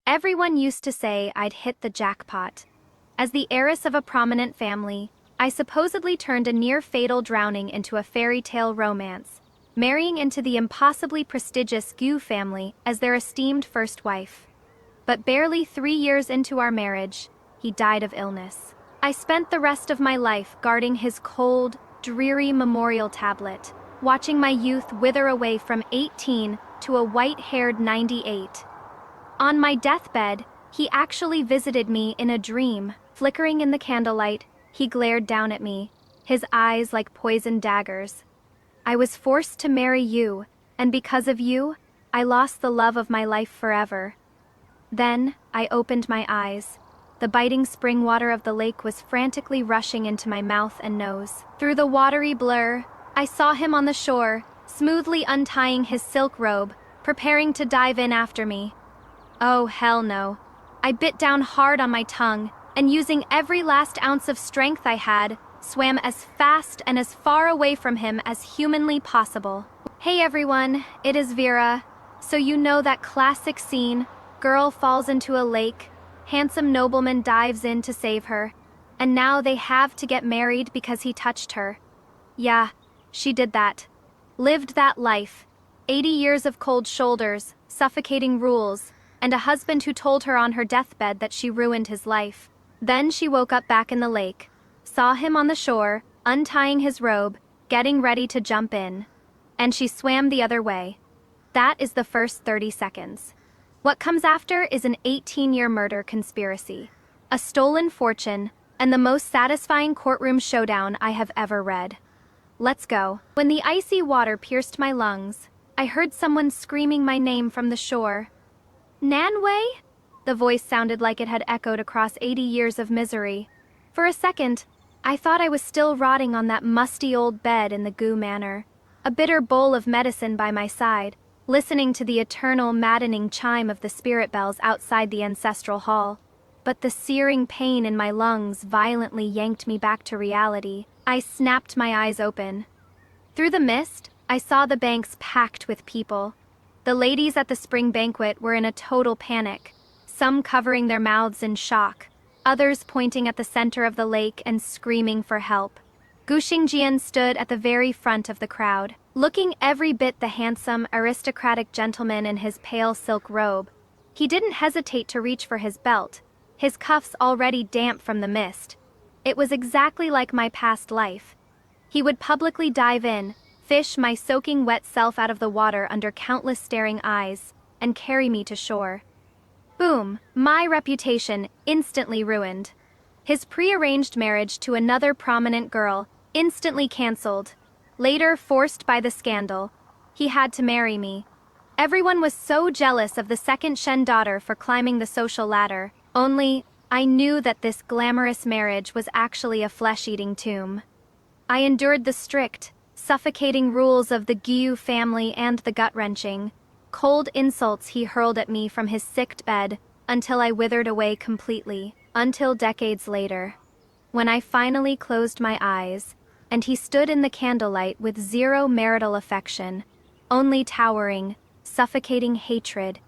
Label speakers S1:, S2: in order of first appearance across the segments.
S1: Everyone used to say I'd hit the jackpot. As the heiress of a prominent family, I supposedly turned a near-fatal drowning into a fairy tale romance, marrying into the impossibly prestigious Gu family as their esteemed first wife. But barely 3 years into our marriage, he died of illness. I spent the rest of my life guarding his cold, dreary memorial tablet, watching my youth wither away from 18 to a white-haired 98. On my deathbed, he actually visited me in a dream. Flickering in the candlelight, he glared down at me, his eyes like poisoned daggers. I was forced to marry you, and because of you, I lost the love of my life forever. Then, I opened my eyes. The biting spring water of the lake was frantically rushing into my mouth and nose. Through the watery blur, I saw him on the shore, smoothly untying his silk robe, preparing to dive in after me. Oh, hell no. I bit down hard on my tongue, and using every last ounce of strength I had, swam as fast and as far away from him as humanly possible. Hey everyone, it is Vera. So you know that classic scene, girl falls into a lake, handsome nobleman dives in to save her, and now they have to get married because he touched her. Yeah, she did that. Lived that life. 80 years of cold shoulders, suffocating rules, and a husband who told her on her deathbed that she ruined his life. Then she woke up back in the lake, saw him on the shore, untying his robe, getting ready to jump in. And she swam the other way. That is the first 30 seconds. What comes after is an 18-year murder conspiracy, a stolen fortune, and the most satisfying courtroom showdown I have ever read. Let's go. When the icy water pierced my lungs, I heard someone screaming my name from the shore. Nanwei? The voice sounded like it had echoed across 80 years of misery. For a second, I thought I was still rotting on that musty old bed in the Gu Manor, a bitter bowl of medicine by my side, listening to the eternal maddening chime of the spirit bells outside the ancestral hall. But the searing pain in my lungs violently yanked me back to reality. I snapped my eyes open. Through the mist, I saw the banks packed with people. The ladies at the spring banquet were in a total panic, some covering their mouths in shock, others pointing at the center of the lake and screaming for help. Gu Xingjian stood at the very front of the crowd, looking every bit the handsome, aristocratic gentleman in his pale silk robe. He didn't hesitate to reach for his belt, his cuffs already damp from the mist. It was exactly like my past life. He would publicly dive in, fish my soaking wet self out of the water under countless staring eyes, and carry me to shore. Boom, my reputation instantly ruined. His pre-arranged marriage to another prominent girl instantly cancelled. Later, forced by the scandal, he had to marry me. Everyone was so jealous of the second Shen daughter for climbing the social ladder, only I knew that this glamorous marriage was actually a flesh-eating tomb. I endured the strict, suffocating rules of the Gu family and the gut-wrenching, cold insults he hurled at me from his sick bed until I withered away completely, until decades later. When I finally closed my eyes, and he stood in the candlelight with zero marital affection, only towering, suffocating hatred,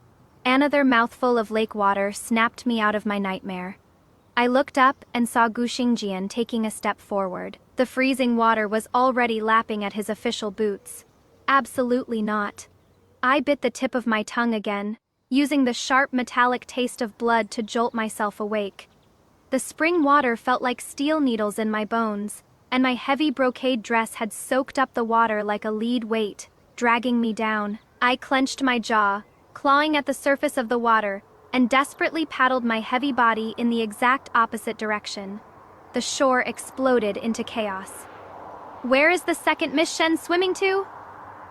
S1: another mouthful of lake water snapped me out of my nightmare. I looked up and saw Gu Xingjian taking a step forward. The freezing water was already lapping at his official boots. Absolutely not. I bit the tip of my tongue again, using the sharp metallic taste of blood to jolt myself awake. The spring water felt like steel needles in my bones, and my heavy brocade dress had soaked up the water like a lead weight, dragging me down. I clenched my jaw, clawing at the surface of the water, and desperately paddled my heavy body in the exact opposite direction. The shore exploded into chaos. Where is the second Miss Shen swimming to?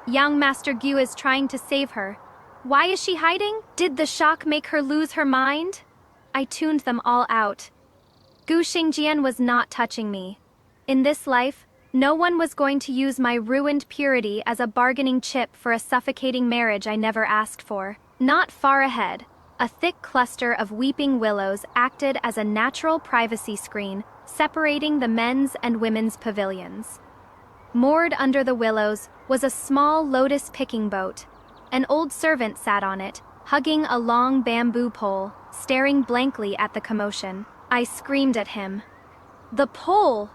S1: Young Master Gu is trying to save her. Why is she hiding? Did the shock make her lose her mind? I tuned them all out. Gu Xingjian was not touching me. In this life, no one was going to use my ruined purity as a bargaining chip for a suffocating marriage I never asked for. Not far ahead, a thick cluster of weeping willows acted as a natural privacy screen, separating the men's and women's pavilions. Moored under the willows was a small lotus picking boat. An old servant sat on it, hugging a long bamboo pole, staring blankly at the commotion. I screamed at him. The pole!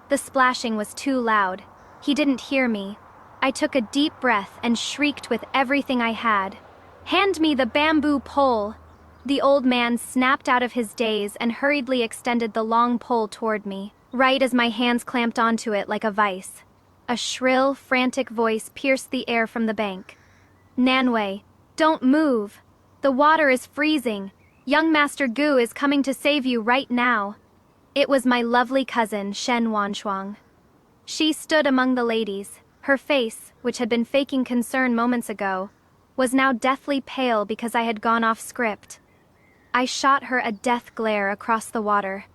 S1: The splashing was too loud. He didn't hear me. I took a deep breath and shrieked with everything I had. Hand me the bamboo pole! The old man snapped out of his daze and hurriedly extended the long pole toward me, right as my hands clamped onto it like a vice. A shrill, frantic voice pierced the air from the bank. Nanwei, don't move! The water is freezing! Young Master Gu is coming to save you right now! It was my lovely cousin, Shen Wanshuang. She stood among the ladies. Her face, which had been faking concern moments ago, was now deathly pale because I had gone off script. I shot her a death glare across the water.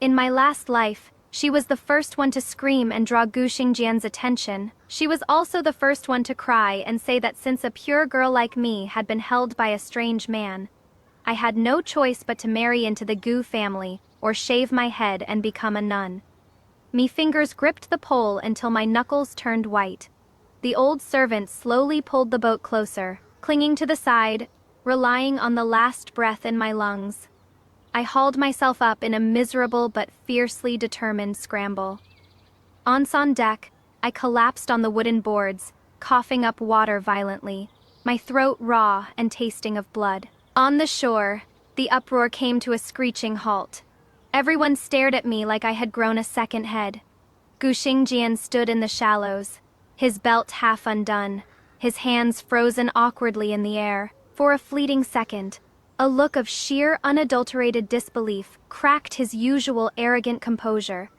S1: In my last life, she was the first one to scream and draw Gu Xingjian's attention. She was also the first one to cry and say that since a pure girl like me had been held by a strange man, I had no choice but to marry into the Gu family or shave my head and become a nun. Me fingers gripped the pole until my knuckles turned white. The old servant slowly pulled the boat closer, clinging to the side, relying on the last breath in my lungs. I hauled myself up in a miserable but fiercely determined scramble. Once on deck, I collapsed on the wooden boards, coughing up water violently, my throat raw and tasting of blood. On the shore, the uproar came to a screeching halt. Everyone stared at me like I had grown a second head. Gu Xingjian stood in the shallows, his belt half undone, his hands frozen awkwardly in the air. For a fleeting second, a look of sheer, unadulterated disbelief cracked his usual arrogant composure.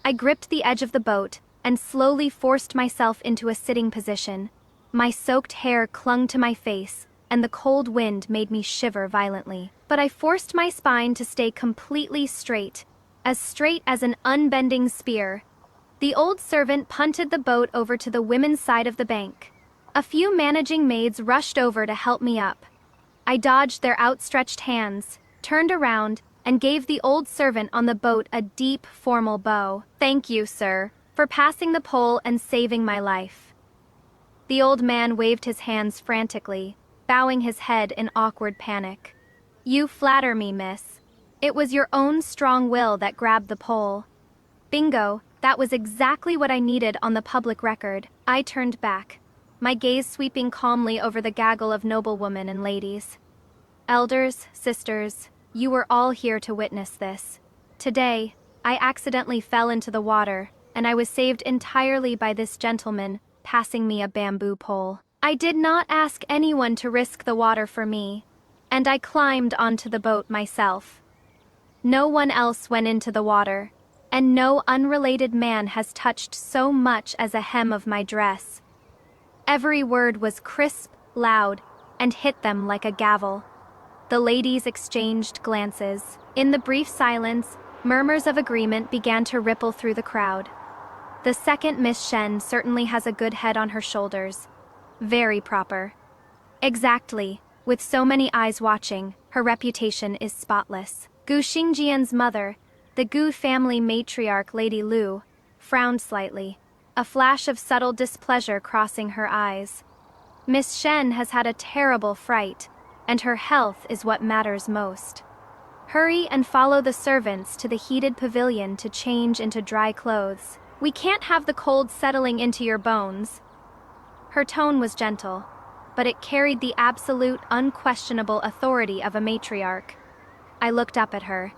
S1: I gripped the edge of the boat and slowly forced myself into a sitting position. My soaked hair clung to my face, and the cold wind made me shiver violently. But I forced my spine to stay completely straight as an unbending spear. The old servant punted the boat over to the women's side of the bank. A few managing maids rushed over to help me up. I dodged their outstretched hands, turned around, and gave the old servant on the boat a deep, formal bow. Thank you, sir, for passing the pole and saving my life. The old man waved his hands frantically, bowing his head in awkward panic. You flatter me, miss. It was your own strong will that grabbed the pole. Bingo, that was exactly what I needed on the public record. I turned back, my gaze sweeping calmly over the gaggle of noblewomen and ladies. Elders, sisters, you were all here to witness this. Today, I accidentally fell into the water, and I was saved entirely by this gentleman passing me a bamboo pole. I did not ask anyone to risk the water for me, and I climbed onto the boat myself. No one else went into the water, and no unrelated man has touched so much as a hem of my dress. Every word was crisp, loud, and hit them like a gavel. The ladies exchanged glances. In the brief silence, murmurs of agreement began to ripple through the crowd. The second Miss Shen certainly has a good head on her shoulders. Very proper. Exactly. With so many eyes watching, her reputation is spotless. Gu Xingjian's mother, the Gu family matriarch Lady Lu, frowned slightly, a flash of subtle displeasure crossing her eyes. Miss Shen has had a terrible fright, and her health is what matters most. Hurry and follow the servants to the heated pavilion to change into dry clothes. We can't have the cold settling into your bones. Her tone was gentle, but it carried the absolute, unquestionable authority of a matriarch. I looked up at her.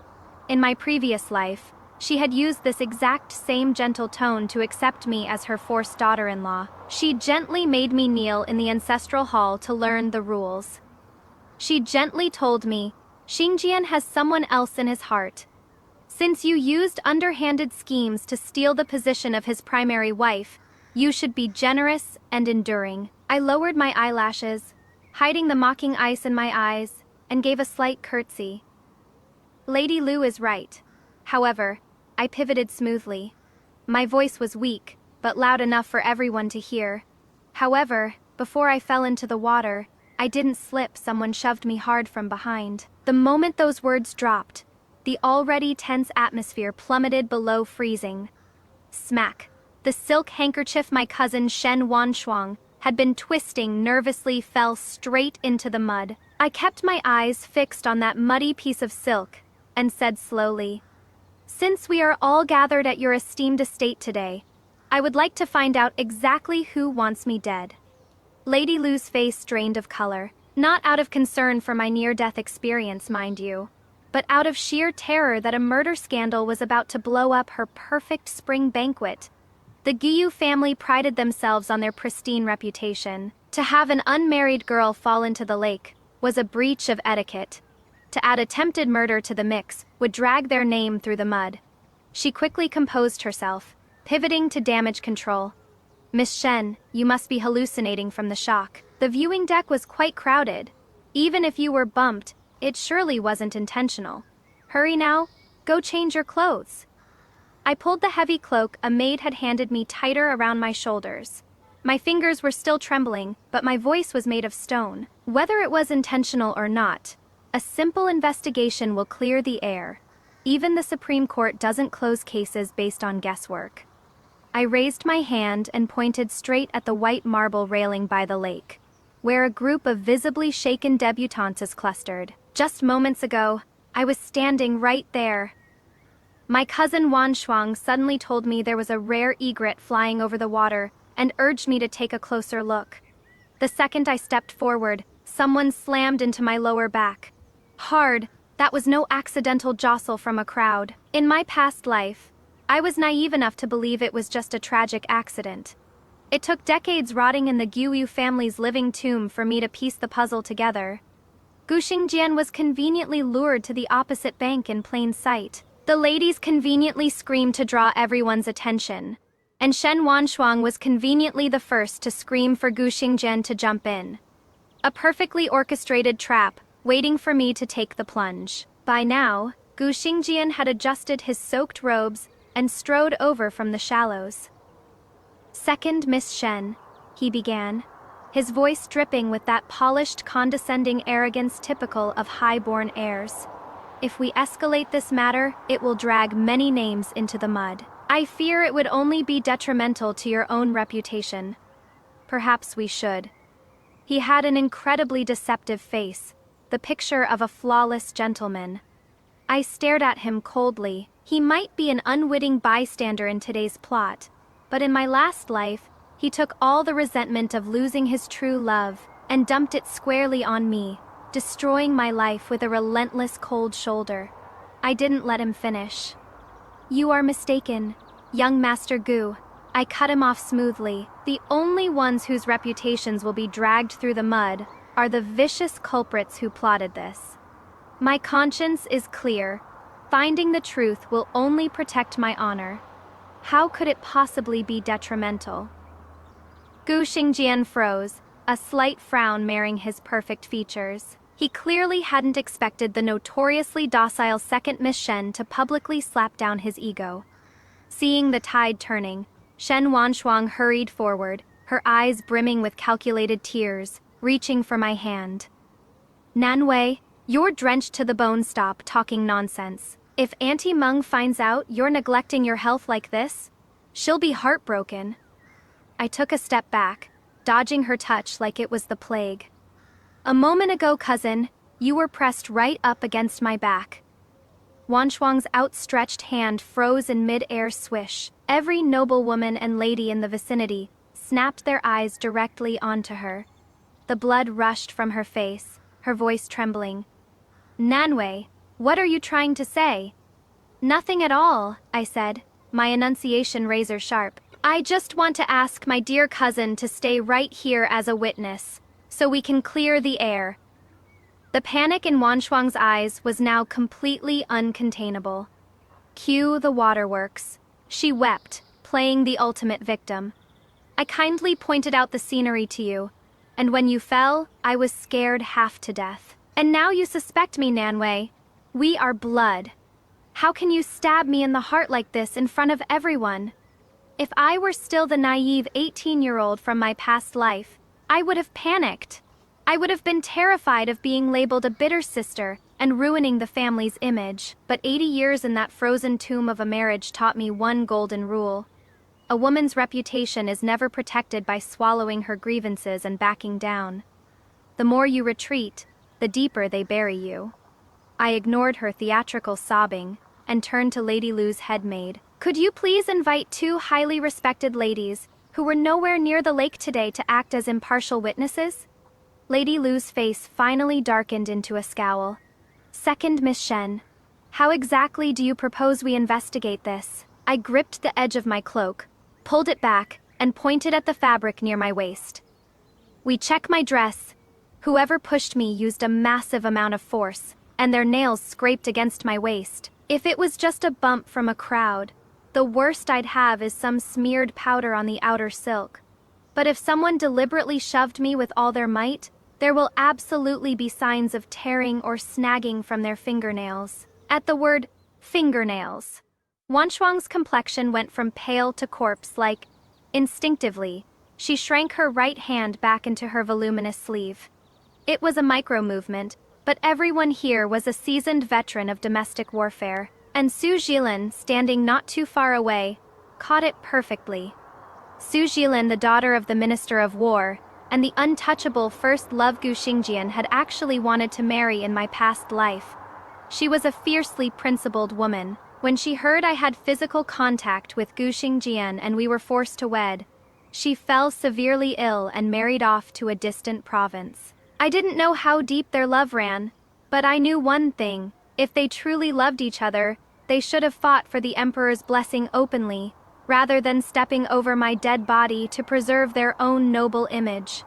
S1: In my previous life, she had used this exact same gentle tone to accept me as her forced daughter-in-law. She gently made me kneel in the ancestral hall to learn the rules. She gently told me, Xingjian has someone else in his heart. Since you used underhanded schemes to steal the position of his primary wife, you should be generous and enduring. I lowered my eyelashes, hiding the mocking ice in my eyes, and gave a slight curtsy. Lady Lu is right. However, I pivoted smoothly. My voice was weak, but loud enough for everyone to hear. However, before I fell into the water, I didn't slip. Someone shoved me hard from behind. The moment those words dropped, the already tense atmosphere plummeted below freezing. Smack. The silk handkerchief my cousin Shen Wanshuang had been twisting nervously, fell straight into the mud. I kept my eyes fixed on that muddy piece of silk and said slowly, "Since we are all gathered at your esteemed estate today, I would like to find out exactly who wants me dead." Lady Lu's face drained of color, not out of concern for my near-death experience, mind you, but out of sheer terror that a murder scandal was about to blow up her perfect spring banquet. The Guyu family prided themselves on their pristine reputation. To have an unmarried girl fall into the lake was a breach of etiquette. To add attempted murder to the mix would drag their name through the mud. She quickly composed herself, pivoting to damage control. "Miss Shen, you must be hallucinating from the shock. The viewing deck was quite crowded. Even if you were bumped, it surely wasn't intentional. Hurry now, go change your clothes." I pulled the heavy cloak a maid had handed me tighter around my shoulders. My fingers were still trembling, but my voice was made of stone. Whether it was intentional or not, a simple investigation will clear the air. Even the Supreme Court doesn't close cases based on guesswork. I raised my hand and pointed straight at the white marble railing by the lake, where a group of visibly shaken debutantes clustered. Just moments ago, I was standing right there. My cousin Wan Shuang suddenly told me there was a rare egret flying over the water and urged me to take a closer look. The second I stepped forward, someone slammed into my lower back. Hard, that was no accidental jostle from a crowd. In my past life, I was naive enough to believe it was just a tragic accident. It took decades rotting in the Guyu family's living tomb for me to piece the puzzle together. Gu Xingjian was conveniently lured to the opposite bank in plain sight. The ladies conveniently screamed to draw everyone's attention, and Shen Wanshuang was conveniently the first to scream for Gu Xingjian to jump in. A perfectly orchestrated trap, waiting for me to take the plunge. By now, Gu Xingjian had adjusted his soaked robes and strode over from the shallows. "Second Miss Shen," he began, his voice dripping with that polished, condescending arrogance typical of high-born heirs. "If we escalate this matter, it will drag many names into the mud. I fear it would only be detrimental to your own reputation. Perhaps we should." He had an incredibly deceptive face, the picture of a flawless gentleman. I stared at him coldly. He might be an unwitting bystander in today's plot, but in my last life, he took all the resentment of losing his true love and dumped it squarely on me, destroying my life with a relentless cold shoulder. I didn't let him finish. "You are mistaken, young Master Gu." I cut him off smoothly. "The only ones whose reputations will be dragged through the mud are the vicious culprits who plotted this. My conscience is clear. Finding the truth will only protect my honor. How could it possibly be detrimental?" Gu Xingjian froze, a slight frown marring his perfect features. He clearly hadn't expected the notoriously docile second Miss Shen to publicly slap down his ego. Seeing the tide turning, Shen Wanshuang hurried forward, her eyes brimming with calculated tears, reaching for my hand. "Nanwei, you're drenched to the bone. Stop talking nonsense. If Auntie Meng finds out you're neglecting your health like this, she'll be heartbroken." I took a step back, dodging her touch like it was the plague. "A moment ago, cousin, you were pressed right up against my back." Wanshuang's outstretched hand froze in mid-air swish. Every noblewoman and lady in the vicinity snapped their eyes directly onto her. The blood rushed from her face, her voice trembling. "Nanwei, what are you trying to say?" "Nothing at all," I said, my enunciation razor sharp. "I just want to ask my dear cousin to stay right here as a witness, so we can clear the air." The panic in Wanshuang's eyes was now completely uncontainable. Cue the waterworks. She wept, playing the ultimate victim. "I kindly pointed out the scenery to you, and when you fell, I was scared half to death. And now you suspect me, Nanwei. We are blood. How can you stab me in the heart like this in front of everyone?" If I were still the naive 18-year-old from my past life, I would have panicked. I would have been terrified of being labeled a bitter sister and ruining the family's image. But 80 years in that frozen tomb of a marriage taught me one golden rule. A woman's reputation is never protected by swallowing her grievances and backing down. The more you retreat, the deeper they bury you. I ignored her theatrical sobbing and turned to Lady Lu's headmaid. Could you please invite two highly respected ladies who were nowhere near the lake today to act as impartial witnesses? Lady Lu's face finally darkened into a scowl. Second, Miss Shen. How exactly do you propose we investigate this? I gripped the edge of my cloak, pulled it back, and pointed at the fabric near my waist. We check my dress. Whoever pushed me used a massive amount of force, and their nails scraped against my waist. If it was just a bump from a crowd, the worst I'd have is some smeared powder on the outer silk. But if someone deliberately shoved me with all their might, there will absolutely be signs of tearing or snagging from their fingernails. At the word fingernails, Wanshuang's complexion went from pale to corpse-like. Instinctively, she shrank her right hand back into her voluminous sleeve. It was a micro-movement, but everyone here was a seasoned veteran of domestic warfare, and Su Jilin, standing not too far away, caught it perfectly. Su Jilin, the daughter of the Minister of War, and the untouchable First Love Gu Xingjian had actually wanted to marry in my past life. She was a fiercely principled woman. When she heard I had physical contact with Gu Xingjian and we were forced to wed, she fell severely ill and married off to a distant province. I didn't know how deep their love ran, but I knew one thing: if they truly loved each other, they should have fought for the Emperor's blessing openly, rather than stepping over my dead body to preserve their own noble image.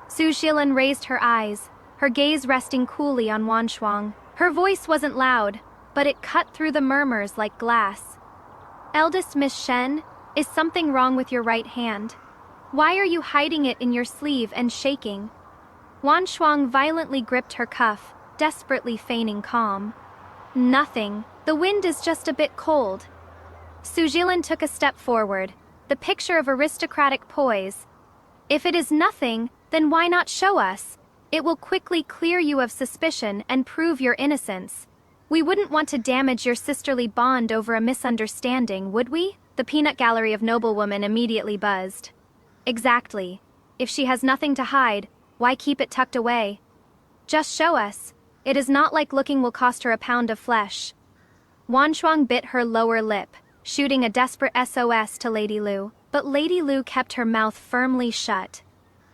S1: Su Jilin raised her eyes, her gaze resting coolly on Wanshuang. Her voice wasn't loud, but it cut through the murmurs like glass. Eldest Miss Shen, is something wrong with your right hand? Why are you hiding it in your sleeve and shaking? Wanshuang violently gripped her cuff, desperately feigning calm. Nothing. The wind is just a bit cold. Su Jilin took a step forward, the picture of aristocratic poise. If it is nothing, then why not show us? It will quickly clear you of suspicion and prove your innocence. We wouldn't want to damage your sisterly bond over a misunderstanding, would we? The peanut gallery of noblewomen immediately buzzed. Exactly. If she has nothing to hide, why keep it tucked away? Just show us. It is not like looking will cost her a pound of flesh. Wanshuang bit her lower lip, shooting a desperate SOS to Lady Lu, but Lady Lu kept her mouth firmly shut.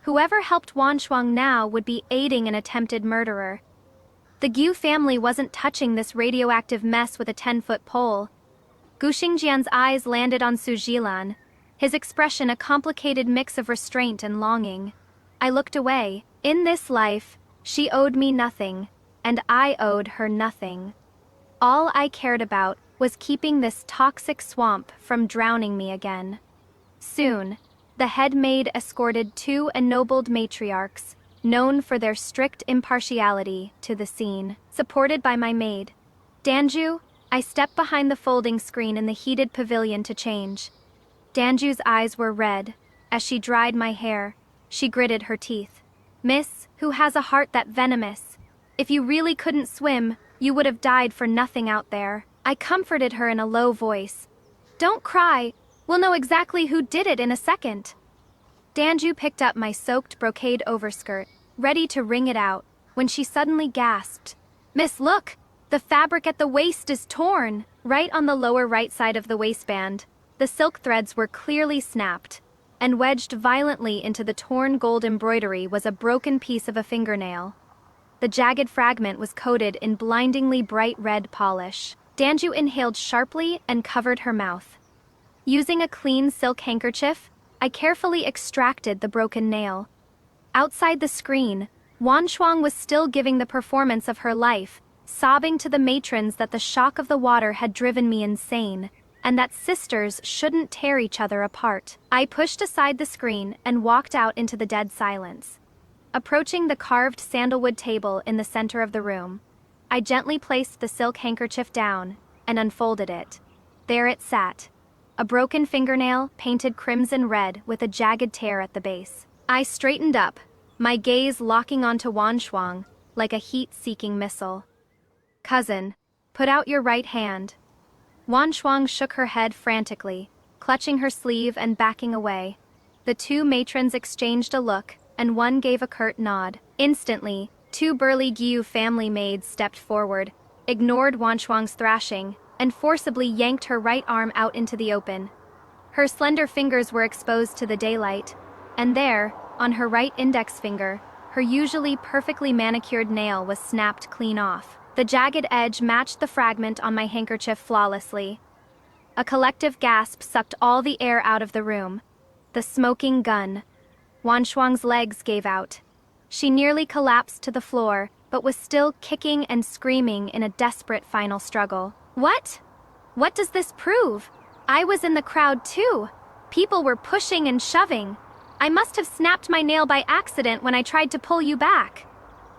S1: Whoever helped Wanshuang now would be aiding an attempted murderer. The Gu family wasn't touching this radioactive mess with a 10-foot pole. Gu Xingjian's eyes landed on Su Jilin, his expression a complicated mix of restraint and longing. I looked away. In this life, she owed me nothing, and I owed her nothing. All I cared about was keeping this toxic swamp from drowning me again. Soon, the head maid escorted two ennobled matriarchs, known for their strict impartiality, to the scene. Supported by my maid, Danju, I stepped behind the folding screen in the heated pavilion to change. Danju's eyes were red. As she dried my hair, she gritted her teeth. Miss, who has a heart that venomous. If you really couldn't swim, you would have died for nothing out there. I comforted her in a low voice. Don't cry. We'll know exactly who did it in a second. Danju picked up my soaked brocade overskirt, ready to wring it out, when she suddenly gasped. Miss, look! The fabric at the waist is torn! Right on the lower right side of the waistband, the silk threads were clearly snapped, and wedged violently into the torn gold embroidery was a broken piece of a fingernail. The jagged fragment was coated in blindingly bright red polish. Danju inhaled sharply and covered her mouth. Using a clean silk handkerchief, I carefully extracted the broken nail. Outside the screen, Wanshuang was still giving the performance of her life, sobbing to the matrons that the shock of the water had driven me insane, and that sisters shouldn't tear each other apart. I pushed aside the screen and walked out into the dead silence. Approaching the carved sandalwood table in the center of the room, I gently placed the silk handkerchief down and unfolded it. There it sat, a broken fingernail painted crimson red with a jagged tear at the base. I straightened up, my gaze locking onto Wanshuang like a heat-seeking missile. Cousin, put out your right hand. Wanshuang shook her head frantically, clutching her sleeve and backing away. The two matrons exchanged a look, and one gave a curt nod. Instantly, two burly Gyu family maids stepped forward, ignored Wanshuang's thrashing, and forcibly yanked her right arm out into the open. Her slender fingers were exposed to the daylight, and there, on her right index finger, her usually perfectly manicured nail was snapped clean off. The jagged edge matched the fragment on my handkerchief flawlessly. A collective gasp sucked all the air out of the room. The smoking gun. Wanshuang's legs gave out. She nearly collapsed to the floor, but was still kicking and screaming in a desperate final struggle. What? What does this prove? I was in the crowd too. People were pushing and shoving. I must have snapped my nail by accident when I tried to pull you back.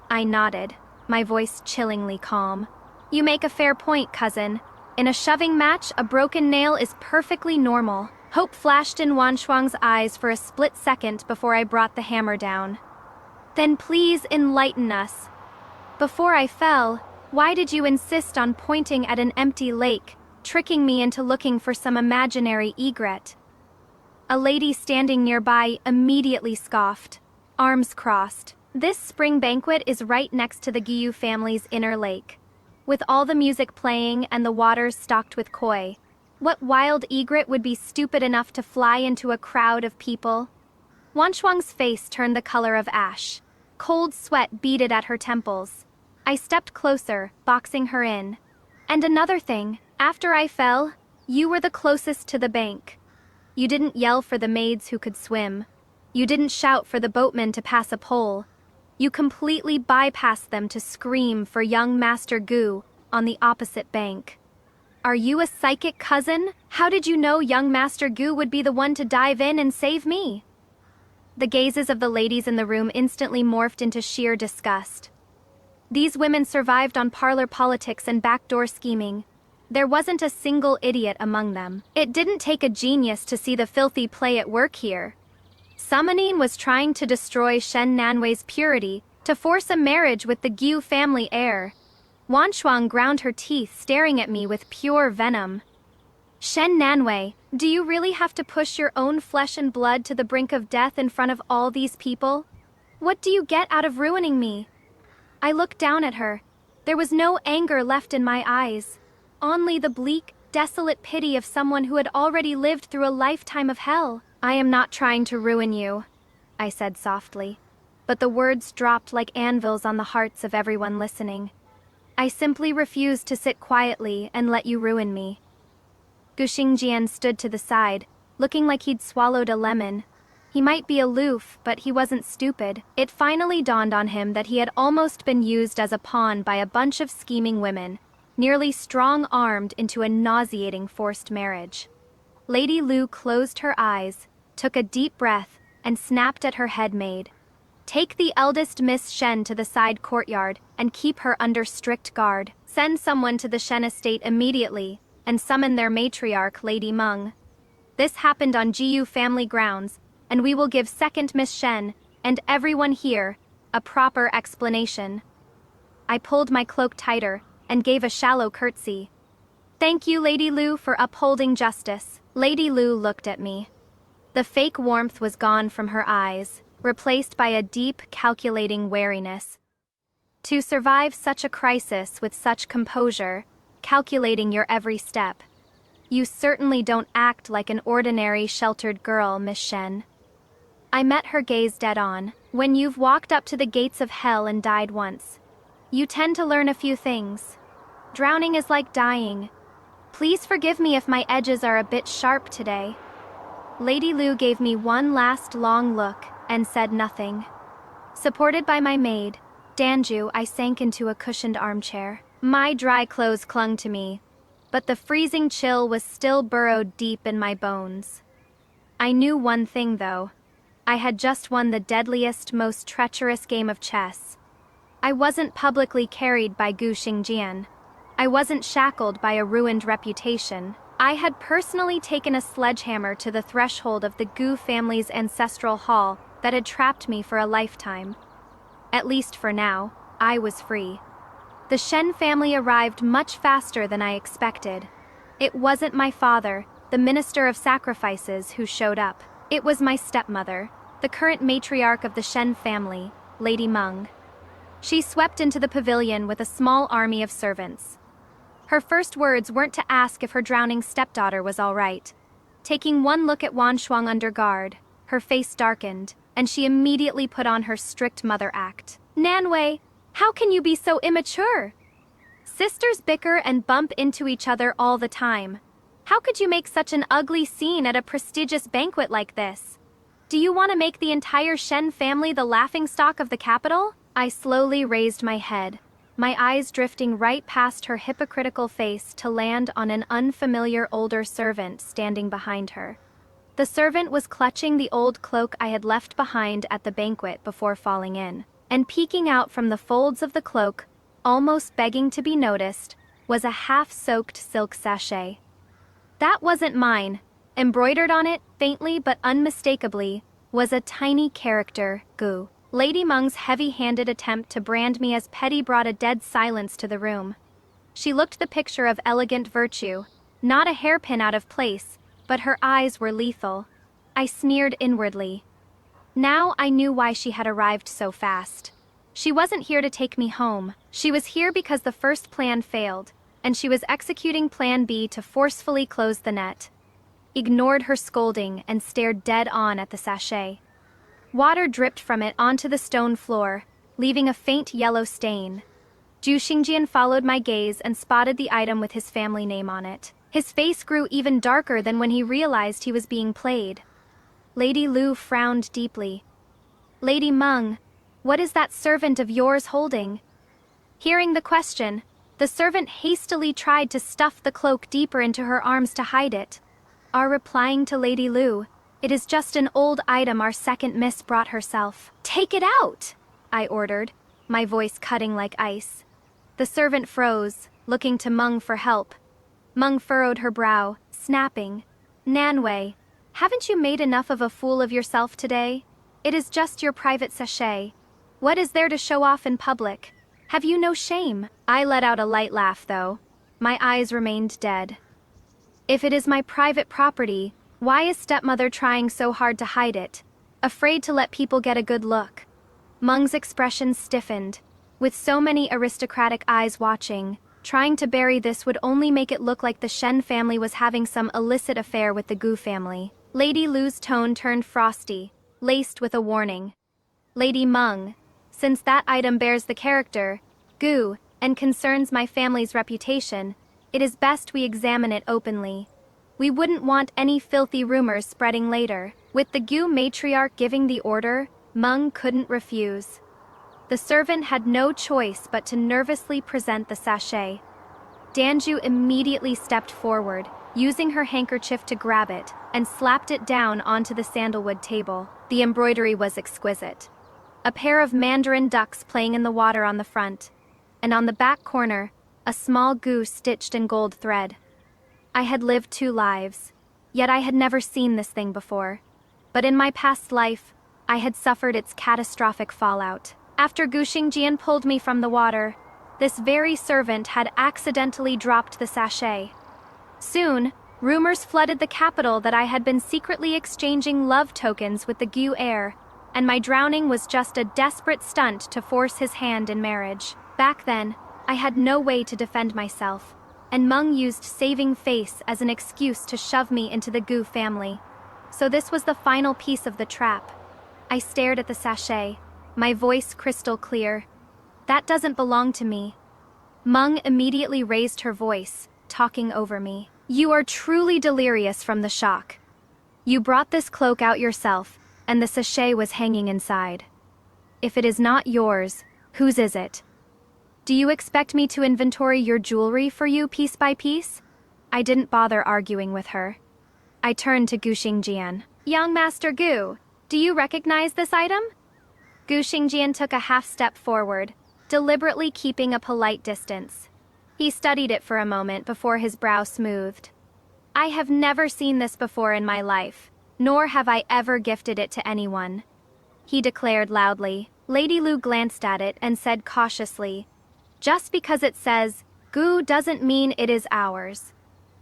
S1: I nodded, my voice chillingly calm. You make a fair point, cousin. In a shoving match, a broken nail is perfectly normal. Hope flashed in Wanshuang's eyes for a split second before I brought the hammer down. Then please enlighten us. Before I fell, why did you insist on pointing at an empty lake, tricking me into looking for some imaginary egret? A lady standing nearby immediately scoffed, arms crossed. This spring banquet is right next to the Gyu family's inner lake. With all the music playing and the waters stocked with koi, what wild egret would be stupid enough to fly into a crowd of people? Wanshuang's face turned the color of ash. Cold sweat beaded at her temples. I stepped closer, boxing her in. And another thing, after I fell, you were the closest to the bank. You didn't yell for the maids who could swim. You didn't shout for the boatmen to pass a pole. You completely bypassed them to scream for young Master Gu on the opposite bank. Are you a psychic cousin? How did you know young Master Gu would be the one to dive in and save me? The gazes of the ladies in the room instantly morphed into sheer disgust. These women survived on parlor politics and backdoor scheming. There wasn't a single idiot among them. It didn't take a genius to see the filthy play at work here. Summoning was trying to destroy Shen Nanwei's purity to force a marriage with the Gyu family heir. Wanshuang ground her teeth, staring at me with pure venom. Shen Nanwei, do you really have to push your own flesh and blood to the brink of death in front of all these people? What do you get out of ruining me? I looked down at her. There was no anger left in my eyes. Only the bleak, desolate pity of someone who had already lived through a lifetime of hell. I am not trying to ruin you, I said softly. But the words dropped like anvils on the hearts of everyone listening. I simply refuse to sit quietly and let you ruin me. Gu Xingjian stood to the side, looking like he'd swallowed a lemon. He might be aloof, but he wasn't stupid. It finally dawned on him that he had almost been used as a pawn by a bunch of scheming women, nearly strong-armed into a nauseating forced marriage. Lady Lu closed her eyes, took a deep breath, and snapped at her head maid. Take the eldest Miss Shen to the side courtyard and keep her under strict guard. Send someone to the Shen estate immediately and summon their matriarch, Lady Meng. This happened on Jiyu family grounds, and we will give second Miss Shen and everyone here a proper explanation. I pulled my cloak tighter and gave a shallow curtsy. Thank you, Lady Lu, for upholding justice. Lady Lu looked at me. The fake warmth was gone from her eyes, replaced by a deep, calculating wariness. To survive such a crisis with such composure, calculating your every step, you certainly don't act like an ordinary sheltered girl, Miss Shen. I met her gaze dead on. When you've walked up to the gates of hell and died once, you tend to learn a few things. Drowning is like dying. Please forgive me if my edges are a bit sharp today. Lady Lu gave me one last long look and said nothing. Supported by my maid, Danju, I sank into a cushioned armchair. My dry clothes clung to me, but the freezing chill was still burrowed deep in my bones. I knew one thing, though. I had just won the deadliest, most treacherous game of chess. I wasn't publicly carried by Gu Xingjian. I wasn't shackled by a ruined reputation. I had personally taken a sledgehammer to the threshold of the Gu family's ancestral hall that had trapped me for a lifetime. At least for now, I was free. The Shen family arrived much faster than I expected. It wasn't my father, the minister of sacrifices, who showed up. It was my stepmother, the current matriarch of the Shen family, Lady Meng. She swept into the pavilion with a small army of servants. Her first words weren't to ask if her drowning stepdaughter was all right. Taking one look at Wan Shuang under guard, her face darkened, and she immediately put on her strict mother act. Nanwei, how can you be so immature? Sisters bicker and bump into each other all the time. How could you make such an ugly scene at a prestigious banquet like this? Do you want to make the entire Shen family the laughingstock of the capital? I slowly raised my head, my eyes drifting right past her hypocritical face to land on an unfamiliar older servant standing behind her. The servant was clutching the old cloak I had left behind at the banquet before falling in, and peeking out from the folds of the cloak, almost begging to be noticed, was a half-soaked silk sachet. That wasn't mine. Embroidered on it, faintly but unmistakably, was a tiny character, Gu. Lady Meng's heavy-handed attempt to brand me as petty brought a dead silence to the room. She looked the picture of elegant virtue, not a hairpin out of place, but her eyes were lethal. I sneered inwardly. Now I knew why she had arrived so fast. She wasn't here to take me home. She was here because the first plan failed, and she was executing Plan B to forcefully close the net. Ignored her scolding and stared dead on at the sachet. Water dripped from it onto the stone floor, leaving a faint yellow stain. Zhu Xingjian followed my gaze and spotted the item with his family name on it. His face grew even darker than when he realized he was being played. Lady Lu frowned deeply. Lady Meng, what is that servant of yours holding? Hearing the question, the servant hastily tried to stuff the cloak deeper into her arms to hide it. Replying to Lady Lu, it is just an old item our second miss brought herself. Take it out, I ordered, my voice cutting like ice. The servant froze, looking to Meng for help. Meng furrowed her brow, snapping. Nanwei, haven't you made enough of a fool of yourself today? It is just your private sachet. What is there to show off in public? Have you no shame? I let out a light laugh, though. My eyes remained dead. If it is my private property, why is stepmother trying so hard to hide it? Afraid to let people get a good look? Meng's expression stiffened. With so many aristocratic eyes watching, trying to bury this would only make it look like the Shen family was having some illicit affair with the Gu family. Lady Lu's tone turned frosty, laced with a warning. Lady Meng, since that item bears the character, Gu, and concerns my family's reputation, it is best we examine it openly. We wouldn't want any filthy rumors spreading later. With the Gu matriarch giving the order, Meng couldn't refuse. The servant had no choice but to nervously present the sachet. Danju immediately stepped forward, using her handkerchief to grab it, and slapped it down onto the sandalwood table. The embroidery was exquisite. A pair of mandarin ducks playing in the water on the front, and on the back corner, a small goose stitched in gold thread. I had lived 2 lives, yet I had never seen this thing before. But in my past life, I had suffered its catastrophic fallout. After Gu Xingjian pulled me from the water, this very servant had accidentally dropped the sachet. Soon, rumors flooded the capital that I had been secretly exchanging love tokens with the Gu heir, and my drowning was just a desperate stunt to force his hand in marriage. Back then, I had no way to defend myself, and Meng used saving face as an excuse to shove me into the Gu family. So this was the final piece of the trap. I stared at the sachet, my voice crystal clear. That doesn't belong to me. Meng immediately raised her voice, talking over me. You are truly delirious from the shock. You brought this cloak out yourself, and the sachet was hanging inside. If it is not yours, whose is it? Do you expect me to inventory your jewelry for you piece by piece? I didn't bother arguing with her. I turned to Gu Xingjian. Young Master Gu, do you recognize this item? Gu Xingjian took a half step forward, deliberately keeping a polite distance. He studied it for a moment before his brow smoothed. I have never seen this before in my life, nor have I ever gifted it to anyone, he declared loudly. Lady Lu glanced at it and said cautiously, just because it says Gu doesn't mean it is ours.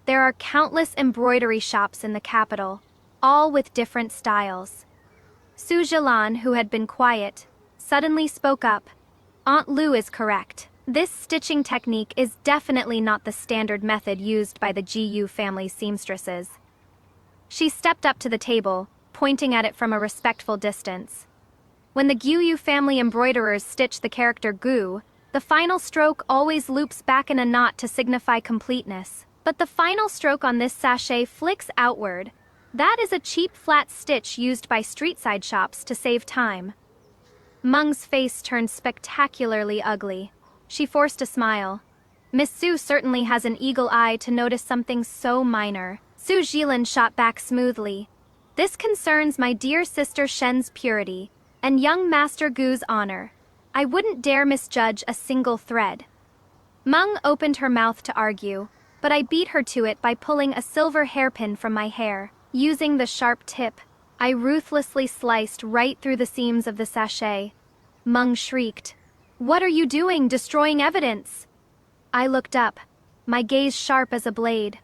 S1: There are countless embroidery shops in the capital, all with different styles. Su Jilan, who had been quiet, suddenly spoke up. Aunt Lu is correct. This stitching technique is definitely not the standard method used by the GU family's seamstresses. She stepped up to the table, pointing at it from a respectful distance. When the Gyu family embroiderers stitch the character Gu, the final stroke always loops back in a knot to signify completeness. But the final stroke on this sachet flicks outward. That is a cheap flat stitch used by street-side shops to save time. Meng's face turned spectacularly ugly. She forced a smile. Miss Su certainly has an eagle eye to notice something so minor. Su Jilan shot back smoothly. This concerns my dear sister Shen's purity, and young Master Gu's honor. I wouldn't dare misjudge a single thread. Meng opened her mouth to argue, but I beat her to it by pulling a silver hairpin from my hair. Using the sharp tip, I ruthlessly sliced right through the seams of the sachet. Meng shrieked, "What are you doing, destroying evidence?" I looked up, my gaze sharp as a blade.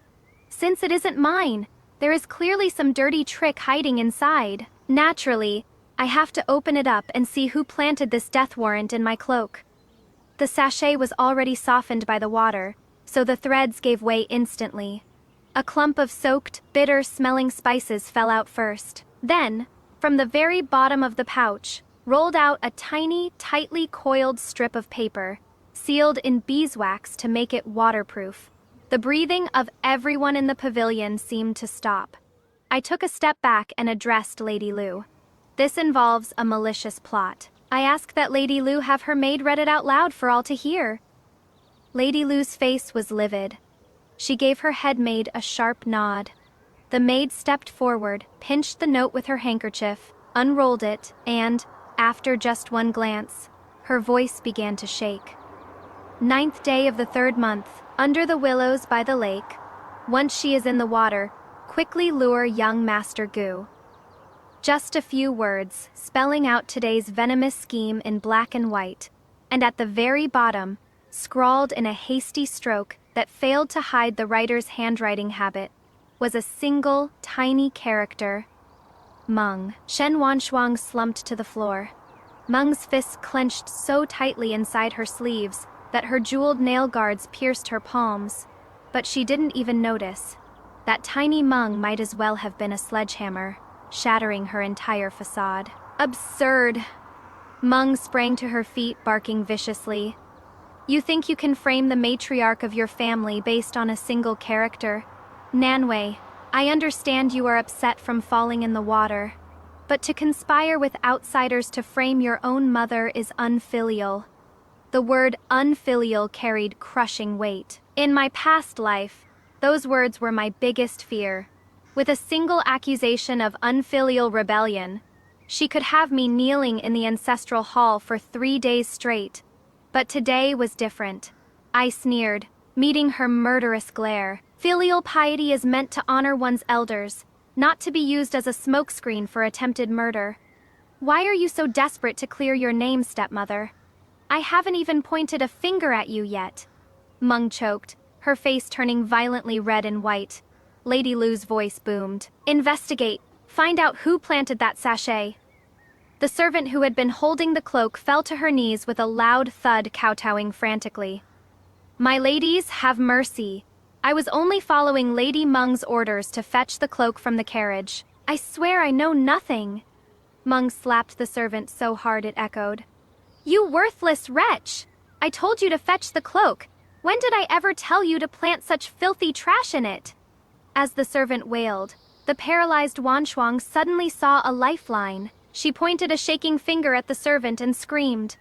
S1: Since it isn't mine, there is clearly some dirty trick hiding inside. Naturally, I have to open it up and see who planted this death warrant in my cloak. The sachet was already softened by the water, so the threads gave way instantly. A clump of soaked, bitter-smelling spices fell out first. Then, from the very bottom of the pouch, rolled out a tiny, tightly coiled strip of paper, sealed in beeswax to make it waterproof. The breathing of everyone in the pavilion seemed to stop. I took a step back and addressed Lady Lu. This involves a malicious plot. I ask that Lady Lu have her maid read it out loud for all to hear. Lady Lu's face was livid. She gave her head maid a sharp nod. The maid stepped forward, pinched the note with her handkerchief, unrolled it, and, after just one glance, her voice began to shake. 9th day of the 3rd month, under the willows by the lake. Once she is in the water, quickly lure young Master Gu. Just a few words, spelling out today's venomous scheme in black and white, and at the very bottom, scrawled in a hasty stroke that failed to hide the writer's handwriting habit, was a single, tiny character. Meng. Shen Wanshuang slumped to the floor. Meng's fists clenched so tightly inside her sleeves that her jeweled nail guards pierced her palms, but she didn't even notice. That tiny Meng might as well have been a sledgehammer, shattering her entire facade. Absurd! Meng sprang to her feet, barking viciously. You think you can frame the matriarch of your family based on a single character? Nanwei, I understand you are upset from falling in the water, but to conspire with outsiders to frame your own mother is unfilial. The word unfilial carried crushing weight. In my past life, those words were my biggest fear. With a single accusation of unfilial rebellion, she could have me kneeling in the ancestral hall for 3 days straight. But today was different. I sneered, meeting her murderous glare. Filial piety is meant to honor one's elders, not to be used as a smokescreen for attempted murder. Why are you so desperate to clear your name, stepmother? I haven't even pointed a finger at you yet. Meng choked, her face turning violently red and white. Lady Lu's voice boomed. Investigate. Find out who planted that sachet. The servant who had been holding the cloak fell to her knees with a loud thud, kowtowing frantically. My ladies, have mercy. I was only following Lady Meng's orders to fetch the cloak from the carriage. I swear I know nothing. Meng slapped the servant so hard it echoed. You worthless wretch! I told you to fetch the cloak. When did I ever tell you to plant such filthy trash in it? As the servant wailed, the paralyzed Wanshuang suddenly saw a lifeline. She pointed a shaking finger at the servant and screamed.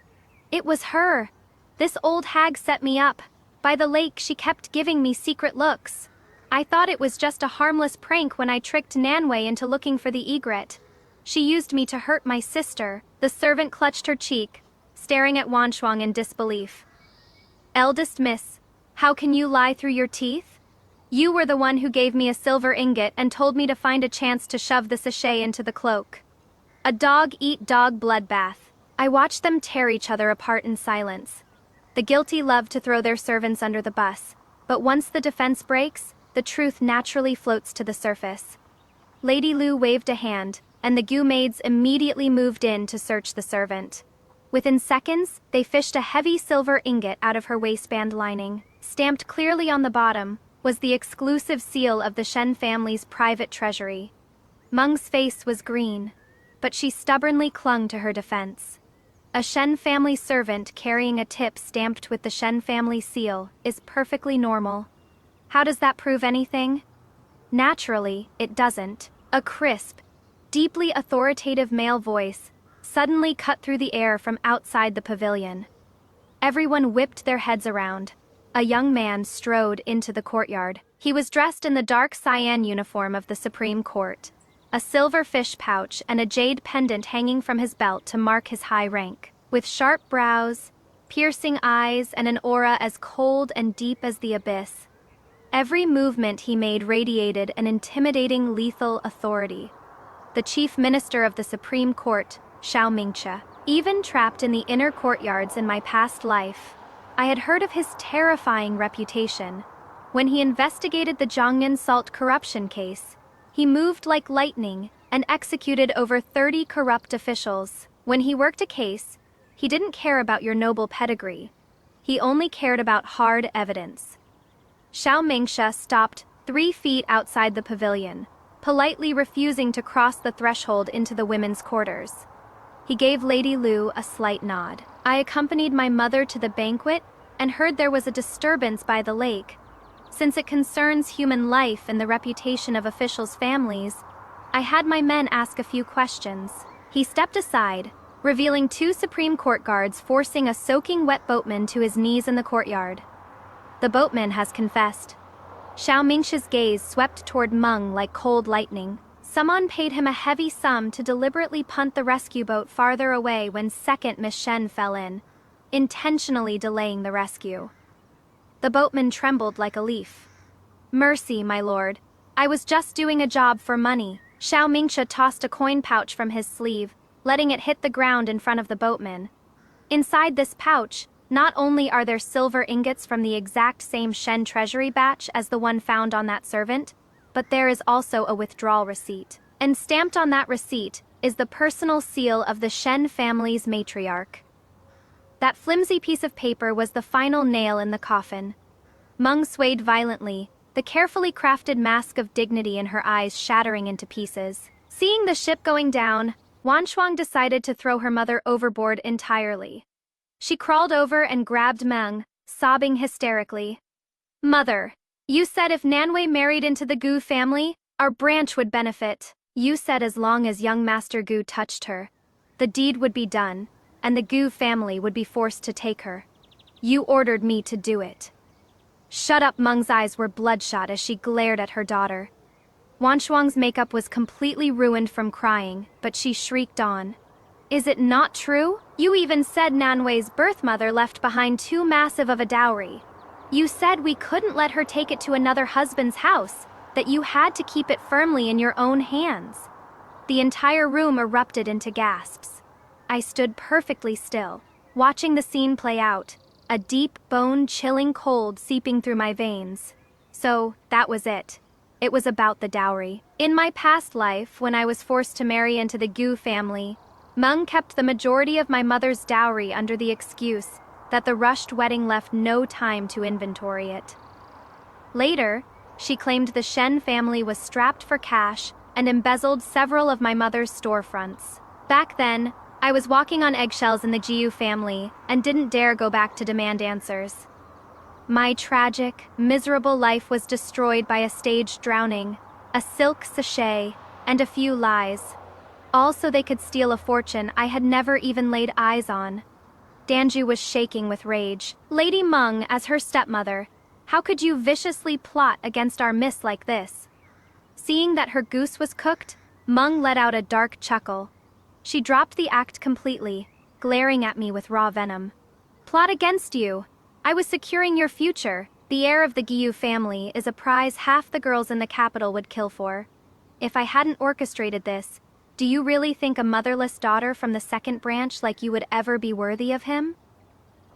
S1: It was her. This old hag set me up. By the lake, she kept giving me secret looks. I thought it was just a harmless prank when I tricked Nanwei into looking for the egret. She used me to hurt my sister. The servant clutched her cheek, staring at Wanshuang in disbelief. Eldest miss, how can you lie through your teeth? You were the one who gave me a silver ingot and told me to find a chance to shove the sachet into the cloak. A dog-eat-dog bloodbath. I watched them tear each other apart in silence. The guilty love to throw their servants under the bus, but once the defense breaks, the truth naturally floats to the surface. Lady Lu waved a hand, and the Gu maids immediately moved in to search the servant. Within seconds, they fished a heavy silver ingot out of her waistband lining. Stamped clearly on the bottom was the exclusive seal of the Shen family's private treasury. Meng's face was green, but she stubbornly clung to her defense. A Shen family servant carrying a tip stamped with the Shen family seal is perfectly normal. How does that prove anything? Naturally, it doesn't. A crisp, deeply authoritative male voice suddenly cut through the air from outside the pavilion. Everyone whipped their heads around. A young man strode into the courtyard. He was dressed in the dark cyan uniform of the Supreme Court, a silver fish pouch and a jade pendant hanging from his belt to mark his high rank. With sharp brows, piercing eyes, and an aura as cold and deep as the abyss, every movement he made radiated an intimidating, lethal authority. The chief minister of the Supreme Court, Xiao Mingche. Even trapped in the inner courtyards in my past life, I had heard of his terrifying reputation. When he investigated the Zhongyan salt corruption case, he moved like lightning and executed over 30 corrupt officials. When he worked a case, he didn't care about your noble pedigree. He only cared about hard evidence. Xiao Mingxe stopped 3 feet outside the pavilion, politely refusing to cross the threshold into the women's quarters. He gave Lady Lu a slight nod. I accompanied my mother to the banquet and heard there was a disturbance by the lake. Since it concerns human life and the reputation of officials' families, I had my men ask a few questions. He stepped aside, revealing 2 Supreme Court guards forcing a soaking wet boatman to his knees in the courtyard. The boatman has confessed. Xiao Mingche's gaze swept toward Meng like cold lightning. Someone paid him a heavy sum to deliberately punt the rescue boat farther away when second Miss Shen fell in, intentionally delaying the rescue. The boatman trembled like a leaf. Mercy, my lord. I was just doing a job for money. Xiao Mingche tossed a coin pouch from his sleeve, letting it hit the ground in front of the boatman. Inside this pouch, not only are there silver ingots from the exact same Shen treasury batch as the one found on that servant, but there is also a withdrawal receipt. And stamped on that receipt is the personal seal of the Shen family's matriarch. That flimsy piece of paper was the final nail in the coffin. Meng swayed violently, the carefully crafted mask of dignity in her eyes shattering into pieces. Seeing the ship going down, Wanshuang decided to throw her mother overboard entirely. She crawled over and grabbed Meng, sobbing hysterically. Mother, you said if Nanwei married into the Gu family, our branch would benefit. You said as long as young Master Gu touched her, the deed would be done, and the Gu family would be forced to take her. You ordered me to do it. Shut up. Meng's eyes were bloodshot as she glared at her daughter. Wanshuang's makeup was completely ruined from crying, but she shrieked on. Is it not true? You even said Nanwei's birth mother left behind too massive of a dowry. You said we couldn't let her take it to another husband's house, that you had to keep it firmly in your own hands. The entire room erupted into gasps. I stood perfectly still, watching the scene play out, a deep, bone-chilling cold seeping through my veins. So, that was it. It was about the dowry. In my past life, when I was forced to marry into the Gu family, Meng kept the majority of my mother's dowry under the excuse that the rushed wedding left no time to inventory it. Later, she claimed the Shen family was strapped for cash and embezzled several of my mother's storefronts. Back then, I was walking on eggshells in the Jiu family and didn't dare go back to demand answers. My tragic, miserable life was destroyed by a staged drowning, a silk sachet, and a few lies. All so they could steal a fortune I had never even laid eyes on. Danju was shaking with rage. Lady Meng, as her stepmother, how could you viciously plot against our miss like this? Seeing that her goose was cooked, Meng let out a dark chuckle. She dropped the act completely, glaring at me with raw venom. Plot against you? I was securing your future. The heir of the Giyu family is a prize half the girls in the capital would kill for. If I hadn't orchestrated this, do you really think a motherless daughter from the second branch like you would ever be worthy of him?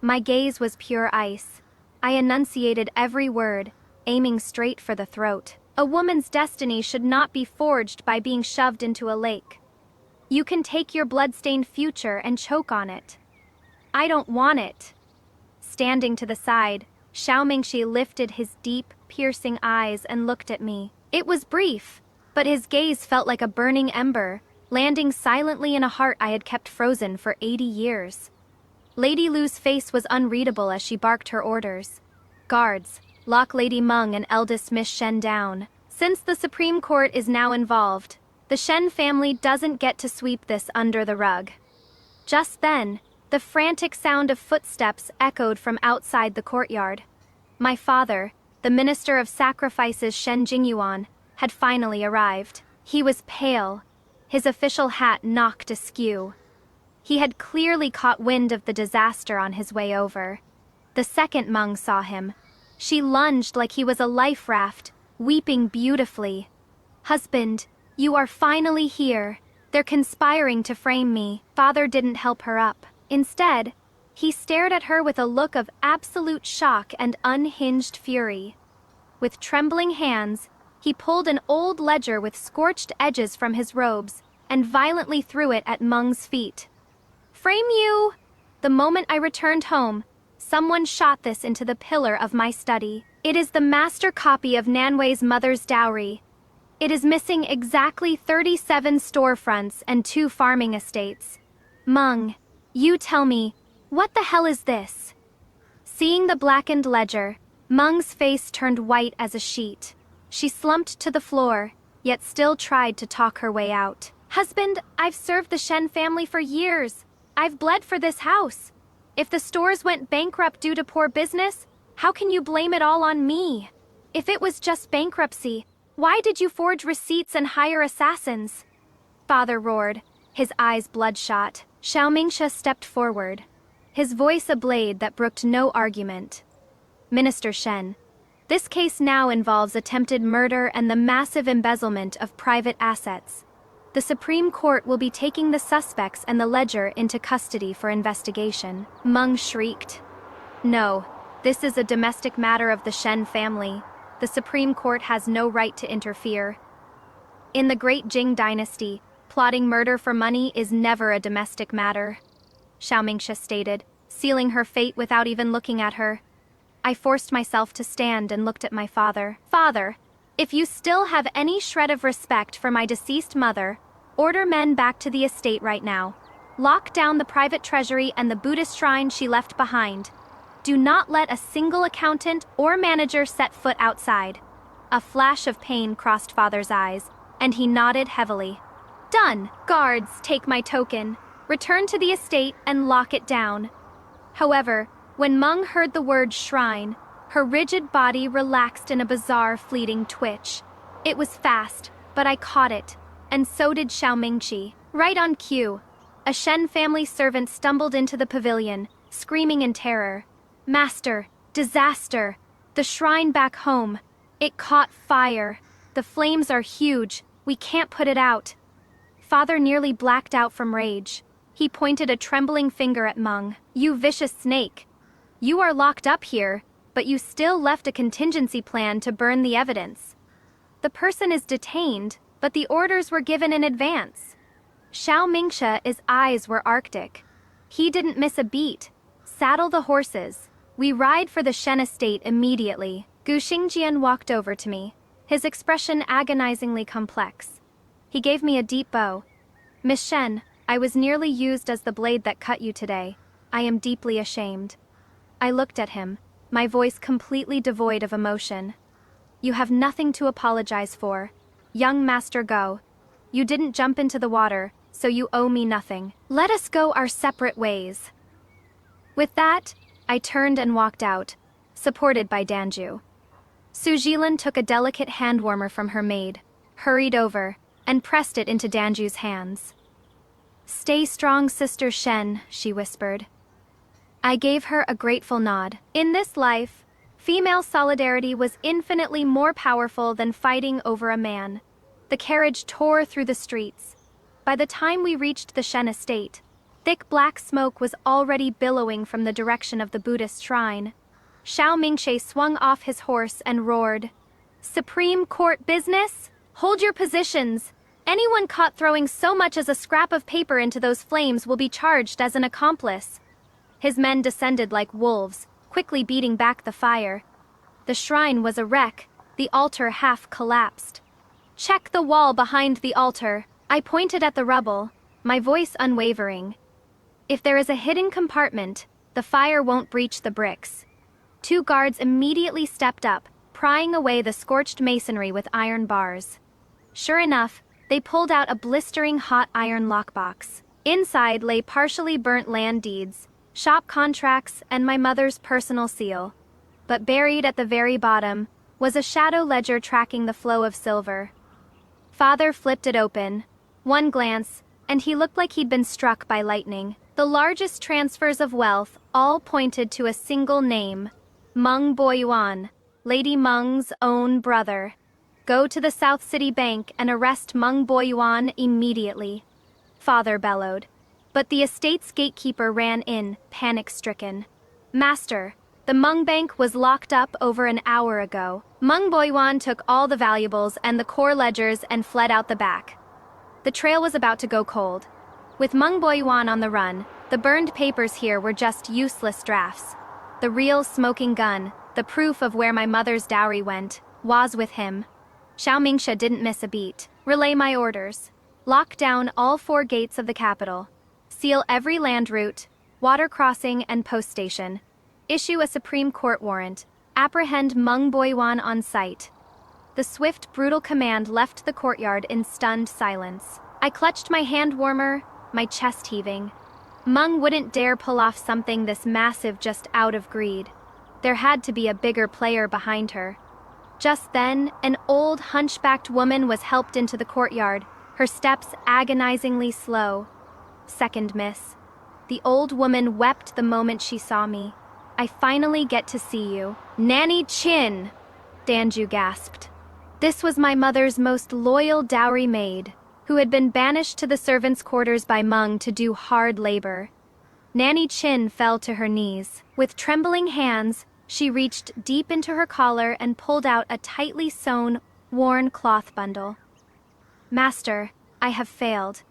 S1: My gaze was pure ice. I enunciated every word, aiming straight for the throat. A woman's destiny should not be forged by being shoved into a lake. You can take your blood-stained future and choke on it. I don't want it. Standing to the side, Xiao Mingxi lifted his deep, piercing eyes and looked at me. It was brief, but his gaze felt like a burning ember, landing silently in a heart I had kept frozen for 80 years. Lady Lu's face was unreadable as she barked her orders. Guards, lock Lady Meng and eldest Miss Shen down. Since the Supreme Court is now involved, the Shen family doesn't get to sweep this under the rug. Just then, the frantic sound of footsteps echoed from outside the courtyard. My father, the Minister of Sacrifices Shen Jingyuan, had finally arrived. He was pale, his official hat knocked askew. He had clearly caught wind of the disaster on his way over. The second Meng saw him. She lunged like he was a life raft, weeping beautifully. "Husband, you are finally here. They're conspiring to frame me." Father didn't help her up. Instead, he stared at her with a look of absolute shock and unhinged fury. With trembling hands, he pulled an old ledger with scorched edges from his robes and violently threw it at Meng's feet. "Frame you!" The moment I returned home, someone shot this into the pillar of my study. It is the master copy of Nanwei's mother's dowry. It is missing exactly 37 storefronts and 2 farming estates. Meng, you tell me, what the hell is this? Seeing the blackened ledger, Meng's face turned white as a sheet. She slumped to the floor, yet still tried to talk her way out. "Husband, I've served the Shen family for years. I've bled for this house. If the stores went bankrupt due to poor business, how can you blame it all on me? If it was just bankruptcy, why did you forge receipts and hire assassins?" Father roared, his eyes bloodshot. Xiao Mingxia stepped forward, his voice a blade that brooked no argument. "Minister Shen, this case now involves attempted murder and the massive embezzlement of private assets. The Supreme Court will be taking the suspects and the ledger into custody for investigation." Meng shrieked. "No, this is a domestic matter of the Shen family. The Supreme Court has no right to interfere. In the Great Jing Dynasty, plotting murder for money is never a domestic matter," Xiao Mingxia stated, sealing her fate without even looking at her. I forced myself to stand and looked at my father. "Father, if you still have any shred of respect for my deceased mother, order men back to the estate right now. Lock down the private treasury and the Buddhist shrine she left behind. Do not let a single accountant or manager set foot outside." A flash of pain crossed Father's eyes, and he nodded heavily. "Done! Guards, take my token. Return to the estate and lock it down." However, when Meng heard the word shrine, her rigid body relaxed in a bizarre fleeting twitch. It was fast, but I caught it, and so did Xiao Mingxi. Right on cue, a Shen family servant stumbled into the pavilion, screaming in terror. "Master, disaster! The shrine back home. It caught fire. The flames are huge. We can't put it out." Father nearly blacked out from rage. He pointed a trembling finger at Meng. "You vicious snake. You are locked up here, but you still left a contingency plan to burn the evidence. The person is detained, but the orders were given in advance." Xiao Mingxia's eyes were arctic. He didn't miss a beat. "Saddle the horses. We ride for the Shen estate immediately." Gu Xingjian walked over to me, his expression agonizingly complex. He gave me a deep bow. "Miss Shen, I was nearly used as the blade that cut you today. I am deeply ashamed." I looked at him, my voice completely devoid of emotion. "You have nothing to apologize for. Young Master Go. You didn't jump into the water, so you owe me nothing. Let us go our separate ways." With that, I turned and walked out, supported by Danju. Su Jilin took a delicate hand warmer from her maid, hurried over, and pressed it into Danju's hands. "Stay strong, Sister Shen," she whispered. I gave her a grateful nod. In this life, female solidarity was infinitely more powerful than fighting over a man. The carriage tore through the streets. By the time we reached the Shen estate, thick black smoke was already billowing from the direction of the Buddhist shrine. Xiao Mingxie swung off his horse and roared. Supreme Court business? Hold your positions. Anyone caught throwing so much as a scrap of paper into those flames will be charged as an accomplice. His men descended like wolves, quickly beating back the fire. The shrine was a wreck, the altar half collapsed. Check the wall behind the altar. I pointed at the rubble, my voice unwavering. If there is a hidden compartment, the fire won't breach the bricks. 2 guards immediately stepped up, prying away the scorched masonry with iron bars. Sure enough, they pulled out a blistering hot iron lockbox. Inside lay partially burnt land deeds, shop contracts, and my mother's personal seal. But buried at the very bottom was a shadow ledger tracking the flow of silver. Father flipped it open. One glance, and he looked like he'd been struck by lightning. The largest transfers of wealth all pointed to a single name, Meng Boyuan, Lady Meng's own brother. Go to the South City Bank and arrest Meng Boyuan immediately, Father bellowed. But the estate's gatekeeper ran in, panic-stricken. Master, the Meng Bank was locked up over an hour ago. Meng Boyuan took all the valuables and the core ledgers and fled out the back. The trail was about to go cold. With Meng Boyuan on the run, the burned papers here were just useless drafts. The real smoking gun, the proof of where my mother's dowry went, was with him. Xiao Mingxia didn't miss a beat. Relay my orders. Lock down all 4 gates of the capital. Seal every land route, water crossing, and post station. Issue a Supreme Court warrant. Apprehend Meng Boyuan on sight. The swift, brutal command left the courtyard in stunned silence. I clutched my hand warmer, my chest heaving. Meng wouldn't dare pull off something this massive just out of greed. There had to be a bigger player behind her. Just then, an old, hunchbacked woman was helped into the courtyard, her steps agonizingly slow. Second miss. The old woman wept the moment she saw me. I finally get to see you. Nanny Chin! Danju gasped. This was my mother's most loyal dowry maid, who had been banished to the servants' quarters by Meng to do hard labor. Nanny Chin fell to her knees. With trembling hands, she reached deep into her collar and pulled out a tightly sewn, worn cloth bundle. Master, I have failed.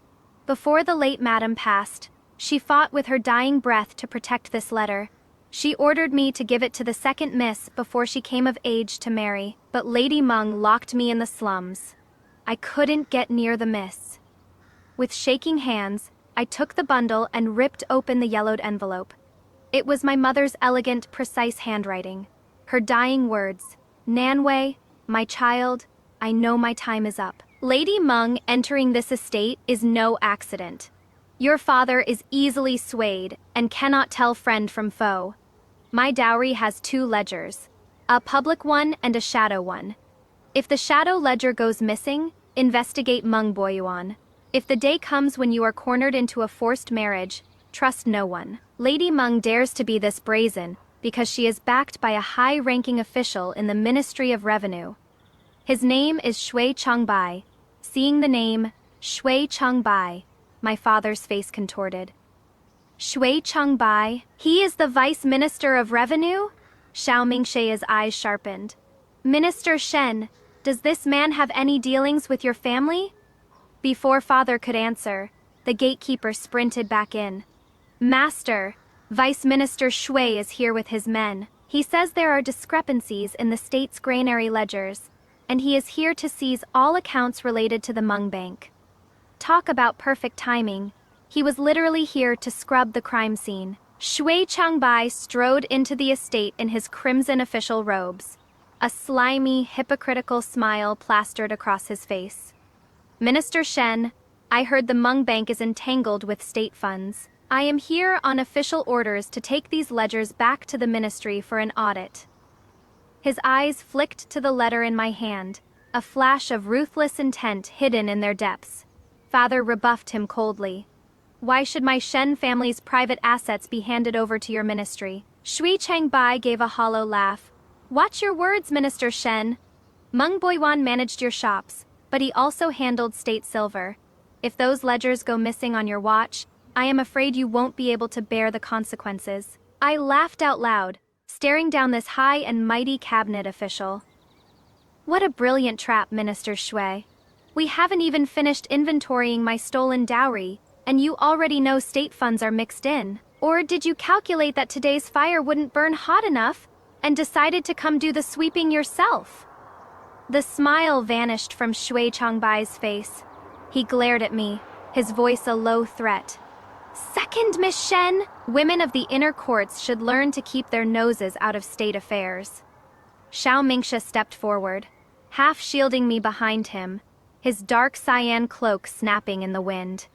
S1: Before the late madam passed, she fought with her dying breath to protect this letter. She ordered me to give it to the second miss before she came of age to marry, but Lady Meng locked me in the slums. I couldn't get near the miss. With shaking hands, I took the bundle and ripped open the yellowed envelope. It was my mother's elegant, precise handwriting. Her dying words, Nanwei, my child, I know my time is up. Lady Meng entering this estate is no accident. Your father is easily swayed and cannot tell friend from foe. My dowry has 2 ledgers, a public one and a shadow one. If the shadow ledger goes missing, investigate Meng Boyuan. If the day comes when you are cornered into a forced marriage, trust no one. Lady Meng dares to be this brazen because she is backed by a high-ranking official in the Ministry of Revenue. His name is Shui Changbai. Seeing the name, Shui Changbai, my father's face contorted. Shui Changbai? He is the Vice Minister of Revenue? Xiao Mingxie's eyes sharpened. Minister Shen, does this man have any dealings with your family? Before father could answer, the gatekeeper sprinted back in. Master, Vice Minister Shui is here with his men. He says there are discrepancies in the state's granary ledgers, and he is here to seize all accounts related to the Meng Bank. Talk about perfect timing. He was literally here to scrub the crime scene. Shui Changbai strode into the estate in his crimson official robes. A slimy, hypocritical smile plastered across his face. Minister Shen, I heard the Meng Bank is entangled with state funds. I am here on official orders to take these ledgers back to the ministry for an audit. His eyes flicked to the letter in my hand, a flash of ruthless intent hidden in their depths. Father rebuffed him coldly. Why should my Shen family's private assets be handed over to your ministry? Shui Changbai gave a hollow laugh. Watch your words, Minister Shen. Meng Boyuan managed your shops, but he also handled state silver. If those ledgers go missing on your watch, I am afraid you won't be able to bear the consequences. I laughed out loud. staring down this high and mighty cabinet official. What a brilliant trap, Minister Shui. We haven't even finished inventorying my stolen dowry, and you already know state funds are mixed in. Or did you calculate that today's fire wouldn't burn hot enough and decided to come do the sweeping yourself? The smile vanished from Shui Changbai's face. He glared at me, his voice a low threat. Second, Miss Shen, women of the inner courts should learn to keep their noses out of state affairs. Xiao Mingxia stepped forward, half shielding me behind him, his dark cyan cloak snapping in the wind.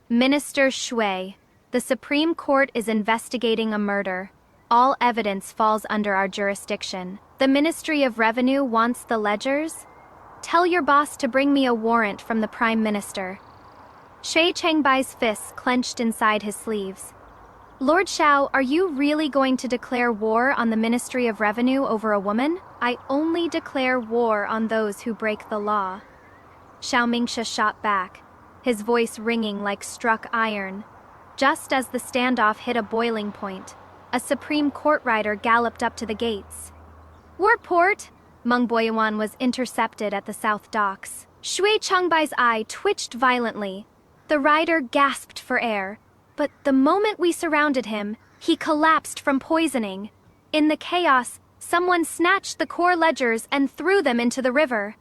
S1: Minister Shui, the Supreme Court is investigating a murder. All evidence falls under our jurisdiction. The Ministry of Revenue wants the ledgers? Tell your boss to bring me a warrant from the Prime Minister. Shui Changbai's fists clenched inside his sleeves. Lord Xiao, are you really going to declare war on the Ministry of Revenue over a woman? I only declare war on those who break the law. Xiao Mingxia shot back, his voice ringing like struck iron. Just as the standoff hit a boiling point, a Supreme Court rider galloped up to the gates. Warport! Meng Boyuan was intercepted at the South Docks. Shui Changbai's eye twitched violently. The rider gasped for air, but the moment we surrounded him, he collapsed from poisoning. In the chaos, someone snatched the core ledgers and threw them into the river.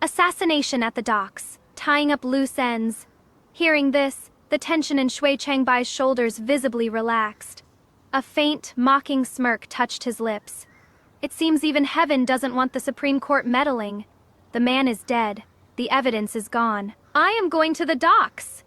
S1: Assassination at the docks, tying up loose ends. Hearing this, the tension in Shui Changbai's shoulders visibly relaxed. A faint, mocking smirk touched his lips. It seems even heaven doesn't want the Supreme Court meddling. The man is dead. The evidence is gone. I am going to the docks.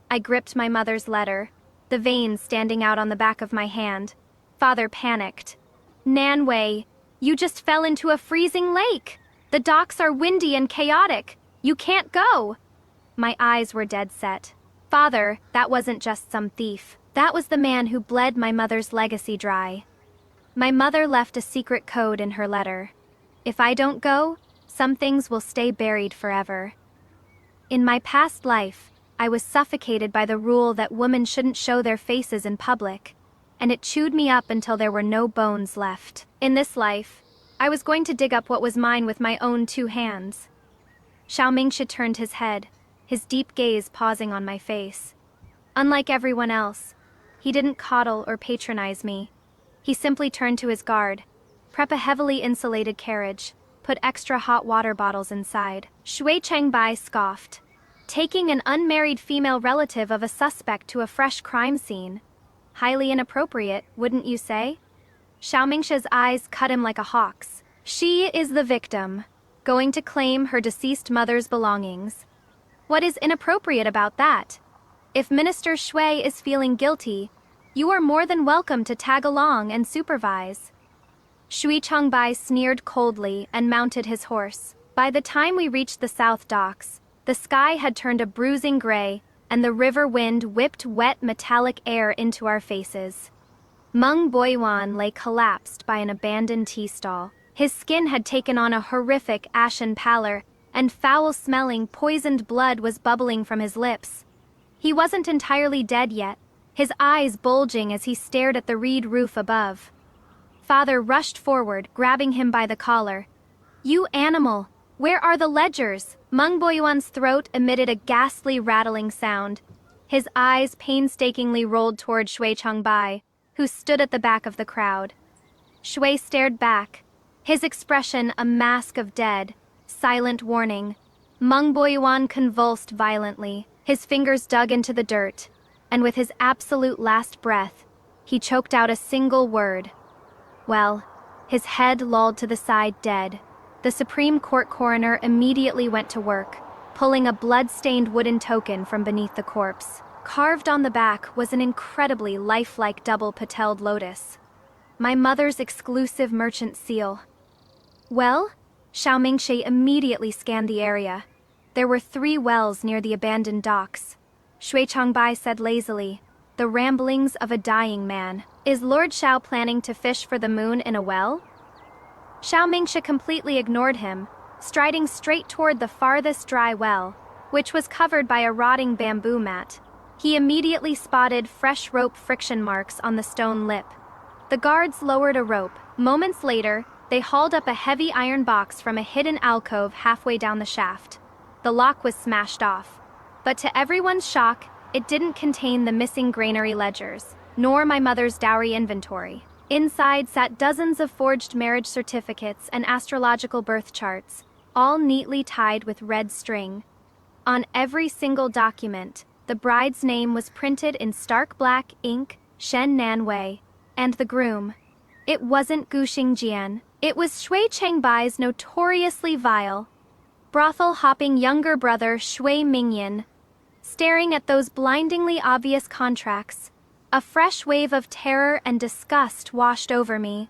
S1: I gripped my mother's letter, the veins standing out on the back of my hand. Father panicked. Nan Wei, you just fell into a freezing lake. The docks are windy and chaotic. You can't go. My eyes were dead set. Father, that wasn't just some thief. That was the man who bled my mother's legacy dry. My mother left a secret code in her letter. If I don't go, some things will stay buried forever. In my past life, I was suffocated by the rule that women shouldn't show their faces in public, and it chewed me up until there were no bones left. In this life, I was going to dig up what was mine with my own 2 hands. Xiao Mingxia turned his head, his deep gaze pausing on my face. Unlike everyone else, he didn't coddle or patronize me. He simply turned to his guard, prep a heavily insulated carriage, put extra hot water bottles inside. Shui Changbai scoffed. Taking an unmarried female relative of a suspect to a fresh crime scene. Highly inappropriate, wouldn't you say? Xiao Mingxia's eyes cut him like a hawk's. She is the victim, going to claim her deceased mother's belongings. What is inappropriate about that? If Minister Shui is feeling guilty, you are more than welcome to tag along and supervise. Shui Changbai sneered coldly and mounted his horse. By the time we reached the South Docks, the sky had turned a bruising gray, and the river wind whipped wet metallic air into our faces. Meng Boyuan lay collapsed by an abandoned tea stall. His skin had taken on a horrific ashen pallor, and foul-smelling, poisoned blood was bubbling from his lips. He wasn't entirely dead yet, his eyes bulging as he stared at the reed roof above. Father rushed forward, grabbing him by the collar. You animal! Where are the ledgers? Meng Boyuan's throat emitted a ghastly rattling sound. His eyes painstakingly rolled toward Shui Changbai, who stood at the back of the crowd. Shui stared back, his expression a mask of dead, silent warning. Meng Boyuan convulsed violently, his fingers dug into the dirt, and with his absolute last breath, he choked out a single word. Well, his head lolled to the side dead. The Supreme Court coroner immediately went to work, pulling a blood-stained wooden token from beneath the corpse. Carved on the back was an incredibly lifelike double-petalled lotus. My mother's exclusive merchant seal. Well? Xiao Mingxia immediately scanned the area. There were 3 wells near the abandoned docks. Shui Changbai said lazily, the ramblings of a dying man. Is Lord Xiao planning to fish for the moon in a well? Xiao Mingxia completely ignored him, striding straight toward the farthest dry well, which was covered by a rotting bamboo mat. He immediately spotted fresh rope friction marks on the stone lip. The guards lowered a rope. Moments later, they hauled up a heavy iron box from a hidden alcove halfway down the shaft. The lock was smashed off. But to everyone's shock, it didn't contain the missing granary ledgers, nor my mother's dowry inventory. Inside sat dozens of forged marriage certificates and astrological birth charts, all neatly tied with red string. On every single document, the bride's name was printed in stark black ink, Shen Nan Wei, and the groom. It wasn't Gu Xingjian. It was Shui Chengbai's notoriously vile, brothel-hopping younger brother Shui Mingyan. Staring at those blindingly obvious contracts, a fresh wave of terror and disgust washed over me.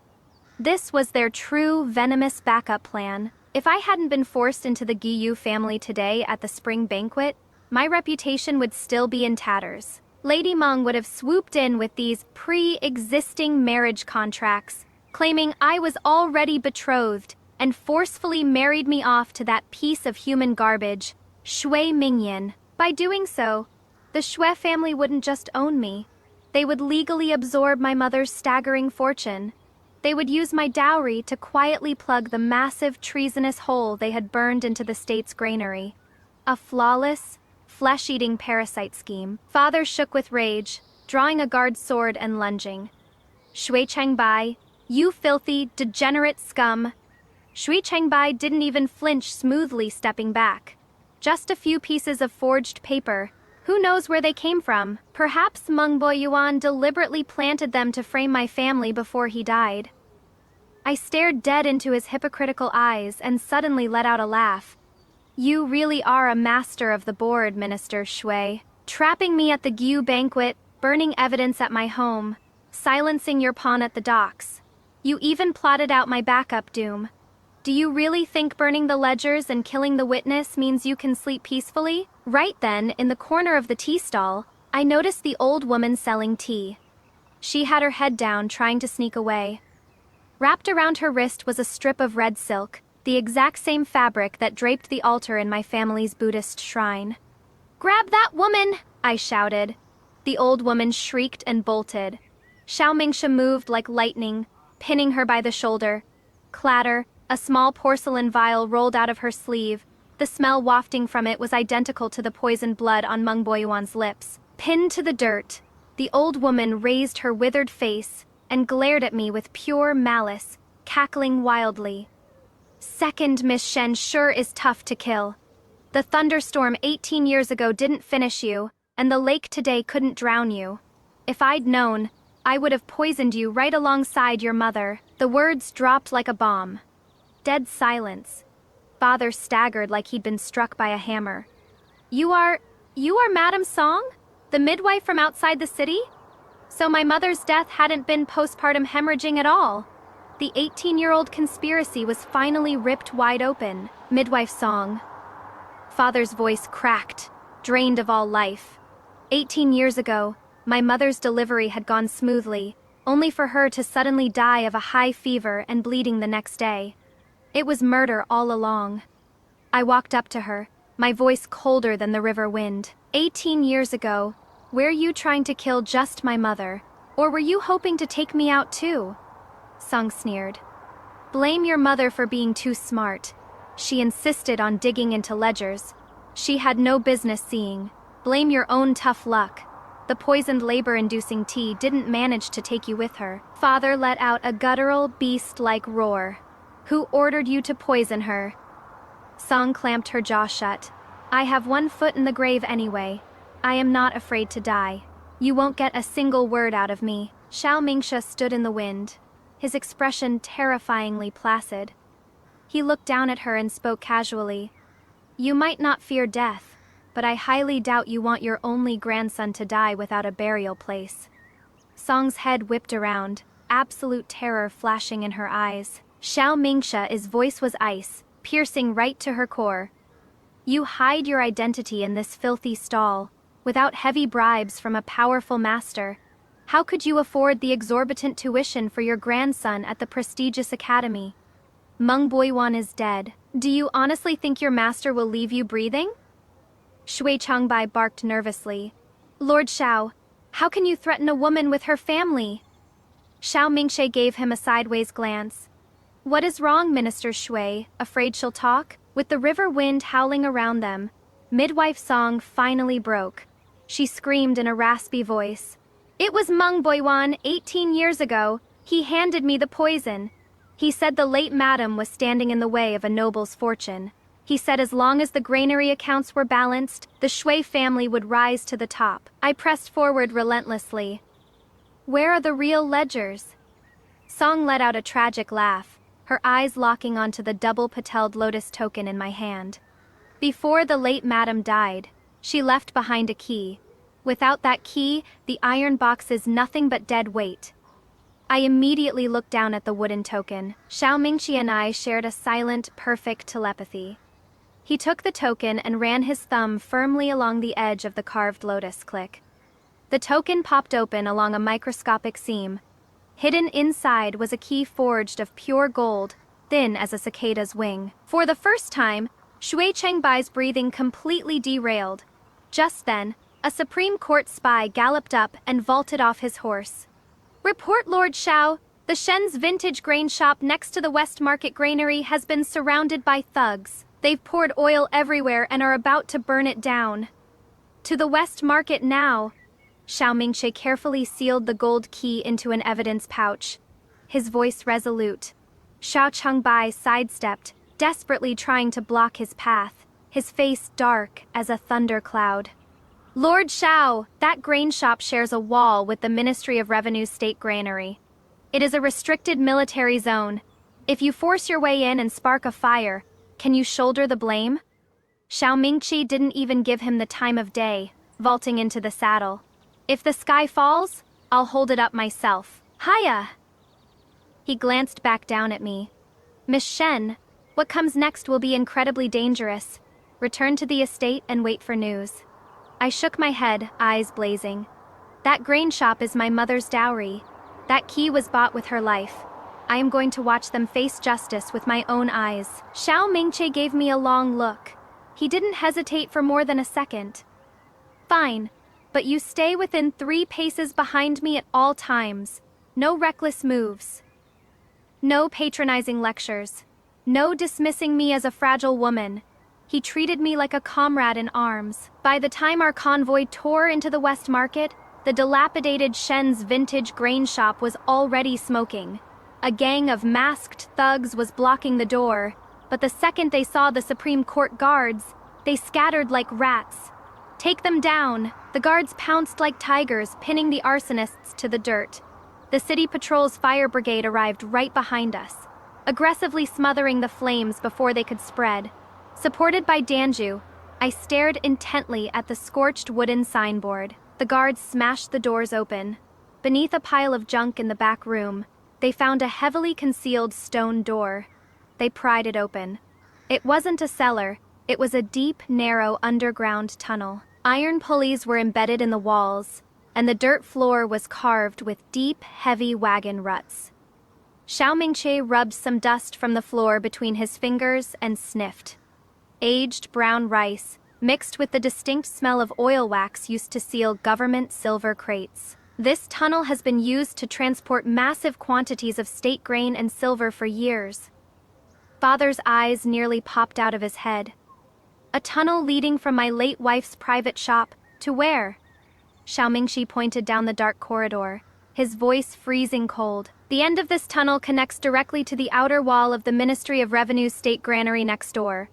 S1: This was their true, venomous backup plan. If I hadn't been forced into the Guiyu family today at the spring banquet, my reputation would still be in tatters. Lady Meng would have swooped in with these pre-existing marriage contracts, claiming I was already betrothed, and forcefully married me off to that piece of human garbage, Shui Mingyan. By doing so, the Shui family wouldn't just own me. They would legally absorb my mother's staggering fortune. They would use my dowry to quietly plug the massive treasonous hole they had burned into the state's granary. A flawless, flesh-eating parasite scheme. Father shook with rage, drawing a guard's sword and lunging. Shui Chengbai, you filthy, degenerate scum. Shui Chengbai didn't even flinch, smoothly stepping back. Just a few pieces of forged paper. Who knows where they came from? Perhaps Meng Boyuan deliberately planted them to frame my family before he died. I stared dead into his hypocritical eyes and suddenly let out a laugh. You really are a master of the board, Minister Shui. Trapping me at the Gu banquet, burning evidence at my home, silencing your pawn at the docks. You even plotted out my backup doom. Do you really think burning the ledgers and killing the witness means you can sleep peacefully? Right then, in the corner of the tea stall, I noticed the old woman selling tea. She had her head down, trying to sneak away. Wrapped around her wrist was a strip of red silk, the exact same fabric that draped the altar in my family's Buddhist shrine. "Grab that woman!" I shouted. The old woman shrieked and bolted. Xiao Mingsha moved like lightning, pinning her by the shoulder. Clatter, a small porcelain vial rolled out of her sleeve. The smell wafting from it was identical to the poisoned blood on Meng Boyuan's lips. Pinned to the dirt, the old woman raised her withered face and glared at me with pure malice, cackling wildly. "Second Miss Shen sure is tough to kill. The thunderstorm 18 years ago didn't finish you, and the lake today couldn't drown you. If I'd known, I would have poisoned you right alongside your mother." The words dropped like a bomb. Dead silence. Father staggered like he'd been struck by a hammer. You are Madame Song? The midwife from outside the city? So my mother's death hadn't been postpartum hemorrhaging at all. The 18-year-old conspiracy was finally ripped wide open. Midwife Song. Father's voice cracked, drained of all life. 18 years ago, my mother's delivery had gone smoothly, only for her to suddenly die of a high fever and bleeding the next day. It was murder all along. I walked up to her, my voice colder than the river wind. 18 years ago, were you trying to kill just my mother, or were you hoping to take me out too? Song sneered. Blame your mother for being too smart. She insisted on digging into ledgers. She had no business seeing. Blame your own tough luck. The poisoned labor-inducing tea didn't manage to take you with her. Father let out a guttural, beast-like roar. Who ordered you to poison her? Song clamped her jaw shut. I have one foot in the grave anyway. I am not afraid to die. You won't get a single word out of me. Xiao Mingsha stood in the wind, his expression terrifyingly placid. He looked down at her and spoke casually. You might not fear death, but I highly doubt you want your only grandson to die without a burial place. Song's head whipped around, absolute terror flashing in her eyes. Xiao Mingsha's voice was ice, piercing right to her core. You hide your identity in this filthy stall, without heavy bribes from a powerful master. How could you afford the exorbitant tuition for your grandson at the prestigious academy? Meng Boyuan is dead. Do you honestly think your master will leave you breathing? Shui Changbai barked nervously. Lord Xiao, how can you threaten a woman with her family? Xiao Mingxie gave him a sideways glance. What is wrong, Minister Shui? Afraid she'll talk? With the river wind howling around them, Midwife's song finally broke. She screamed in a raspy voice. It was Meng Boiwan, 18 years ago. He handed me the poison. He said the late madam was standing in the way of a noble's fortune. He said as long as the granary accounts were balanced, the Shui family would rise to the top. I pressed forward relentlessly. Where are the real ledgers? Song let out a tragic laugh, her eyes locking onto the double-petalled lotus token in my hand. Before the late madam died, she left behind a key. Without that key, the iron box is nothing but dead weight. I immediately looked down at the wooden token. Xiao Mingxi and I shared a silent, perfect telepathy. He took the token and ran his thumb firmly along the edge of the carved lotus. Click. The token popped open along a microscopic seam. Hidden inside was a key forged of pure gold, thin as a cicada's wing. For the first time, Shui Chengbai's breathing completely derailed. Just then, a Supreme Court spy galloped up and vaulted off his horse. Report, Lord Xiao. The Shen's vintage grain shop next to the West Market granary has been surrounded by thugs. They've poured oil everywhere and are about to burn it down. To the West Market now. Xiao Mingxie carefully sealed the gold key into an evidence pouch, his voice resolute. Xiao Chengbai sidestepped, desperately trying to block his path, his face dark as a thundercloud. Lord Xiao, that grain shop shares a wall with the Ministry of Revenue's state granary. It is a restricted military zone. If you force your way in and spark a fire, can you shoulder the blame? Xiao Mingqi didn't even give him the time of day, vaulting into the saddle. If the sky falls, I'll hold it up myself. Hiya! He glanced back down at me. Miss Shen, what comes next will be incredibly dangerous. Return to the estate and wait for news. I shook my head, eyes blazing. That grain shop is my mother's dowry. That key was bought with her life. I am going to watch them face justice with my own eyes. Xiao Mingqie gave me a long look. He didn't hesitate for more than a second. Fine, but you stay within 3 paces behind me at all times. No reckless moves. No patronizing lectures. No dismissing me as a fragile woman. He treated me like a comrade in arms. By the time our convoy tore into the West Market, the dilapidated Shen's vintage grain shop was already smoking. A gang of masked thugs was blocking the door, but the second they saw the Supreme Court guards, they scattered like rats. Take them down! The guards pounced like tigers, pinning the arsonists to the dirt. The city patrol's fire brigade arrived right behind us, aggressively smothering the flames before they could spread. Supported by Danju, I stared intently at the scorched wooden signboard. The guards smashed the doors open. Beneath a pile of junk in the back room, they found a heavily concealed stone door. They pried it open. It wasn't a cellar, it was a deep, narrow underground tunnel. Iron pulleys were embedded in the walls, and the dirt floor was carved with deep, heavy wagon ruts. Xiao Mingqie rubbed some dust from the floor between his fingers and sniffed. Aged brown rice, mixed with the distinct smell of oil wax used to seal government silver crates. This tunnel has been used to transport massive quantities of state grain and silver for years. Father's eyes nearly popped out of his head. A tunnel leading from my late wife's private shop to where? Xiao Mingxi pointed down the dark corridor, his voice freezing cold. The end of this tunnel connects directly to the outer wall of the Ministry of Revenue's state granary next door.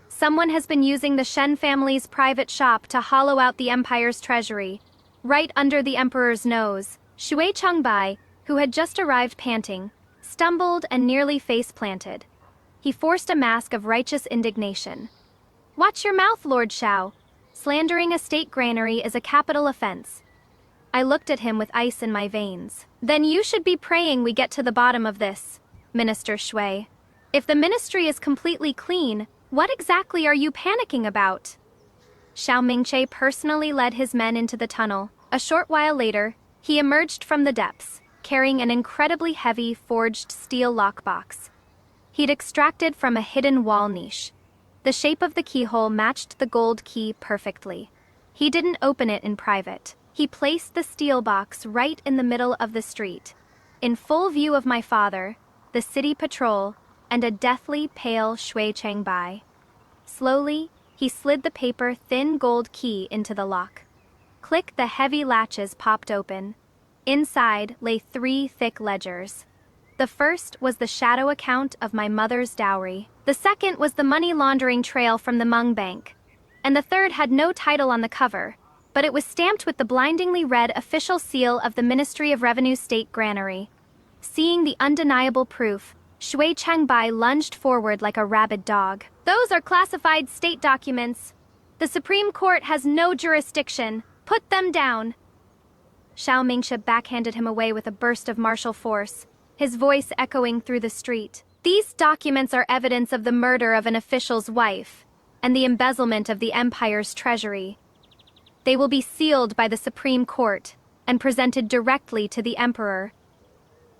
S1: Someone has been using the Shen family's private shop to hollow out the empire's treasury. Right under the emperor's nose, Shui Chengbai, who had just arrived panting, stumbled and nearly face-planted. He forced a mask of righteous indignation. Watch your mouth, Lord Xiao. Slandering a state granary is a capital offense. I looked at him with ice in my veins. Then you should be praying we get to the bottom of this, Minister Shui. If the ministry is completely clean, what exactly are you panicking about? Xiao Mingqie personally led his men into the tunnel. A short while later, he emerged from the depths, carrying an incredibly heavy forged steel lockbox. He'd extracted from a hidden wall niche. The shape of the keyhole matched the gold key perfectly. He didn't open it in private. He placed the steel box right in the middle of the street. in full view of my father, the city patrol, and a deathly pale Shui Changbai. Slowly, he slid the paper thin gold key into the lock. Click, the heavy latches popped open. Inside lay 3 thick ledgers. The first was the shadow account of my mother's dowry. The second was the money laundering trail from the Mung Bank. And the third had no title on the cover, but it was stamped with the blindingly red official seal of the Ministry of Revenue State Granary. Seeing the undeniable proof, Shui Changbai lunged forward like a rabid dog. "Those are classified state documents. The Supreme Court has no jurisdiction. Put them down." Xiao Mingxia backhanded him away with a burst of martial force, his voice echoing through the street. "These documents are evidence of the murder of an official's wife and the embezzlement of the empire's treasury. They will be sealed by the Supreme Court and presented directly to the emperor."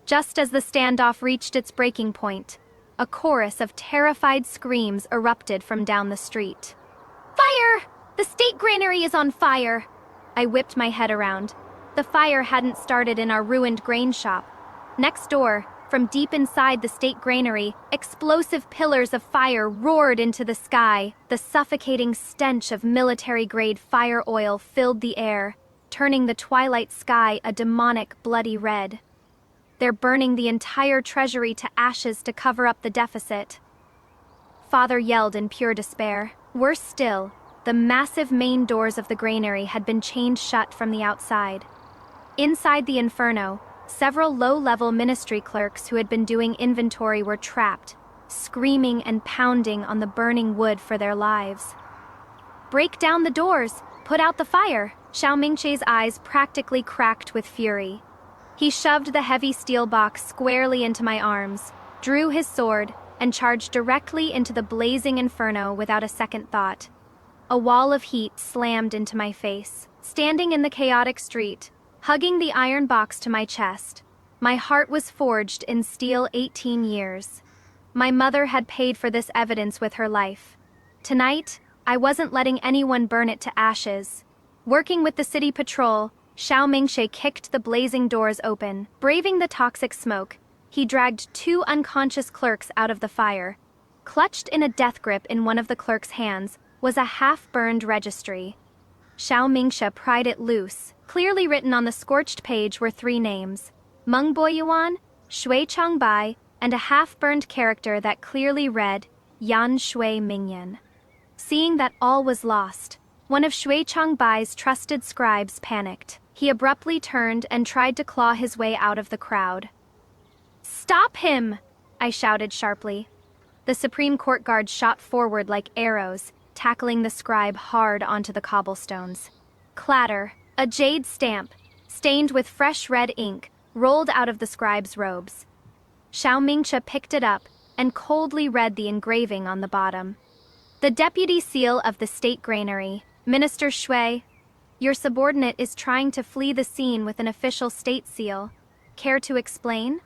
S1: Just as the standoff reached its breaking point, a chorus of terrified screams erupted from down the street. "Fire! The state granary is on fire!" I whipped my head around. The fire hadn't started in our ruined grain shop. Next door, from deep inside the state granary, explosive pillars of fire roared into the sky. The suffocating stench of military-grade fire oil filled the air, turning the twilight sky a demonic, bloody red. They're burning the entire treasury to ashes to cover up the deficit. Father yelled in pure despair. Worse still, the massive main doors of the granary had been chained shut from the outside. Inside the inferno, several low-level ministry clerks who had been doing inventory were trapped, screaming and pounding on the burning wood for their lives. "Break down the doors! Put out the fire!" Xiao Mingche's eyes practically cracked with fury. He shoved the heavy steel box squarely into my arms, drew his sword, and charged directly into the blazing inferno without a second thought. A wall of heat slammed into my face. Standing in the chaotic street, hugging the iron box to my chest, my heart was forged in steel 18 years. My mother had paid for this evidence with her life. Tonight, I wasn't letting anyone burn it to ashes. Working with the city patrol, Xiao Mingxie kicked the blazing doors open. Braving the toxic smoke, he dragged 2 unconscious clerks out of the fire. Clutched in a death grip in one of the clerks' hands was a half-burned registry. Xiao Mingxia pried it loose. Clearly written on the scorched page were 3 names: Meng Boyuan, Shui Changbai, and a half-burned character that clearly read Yan Shui Mingyan. Seeing that all was lost, one of Shui Changbai's trusted scribes panicked. He abruptly turned and tried to claw his way out of the crowd. "Stop him!" I shouted sharply. The Supreme Court guards shot forward like arrows, tackling the scribe hard onto the cobblestones. Clatter, a jade stamp, stained with fresh red ink, rolled out of the scribe's robes. Xiao Mingxia picked it up and coldly read the engraving on the bottom. "The deputy seal of the state granary, Minister Shui. Your subordinate is trying to flee the scene with an official state seal. Care to explain?"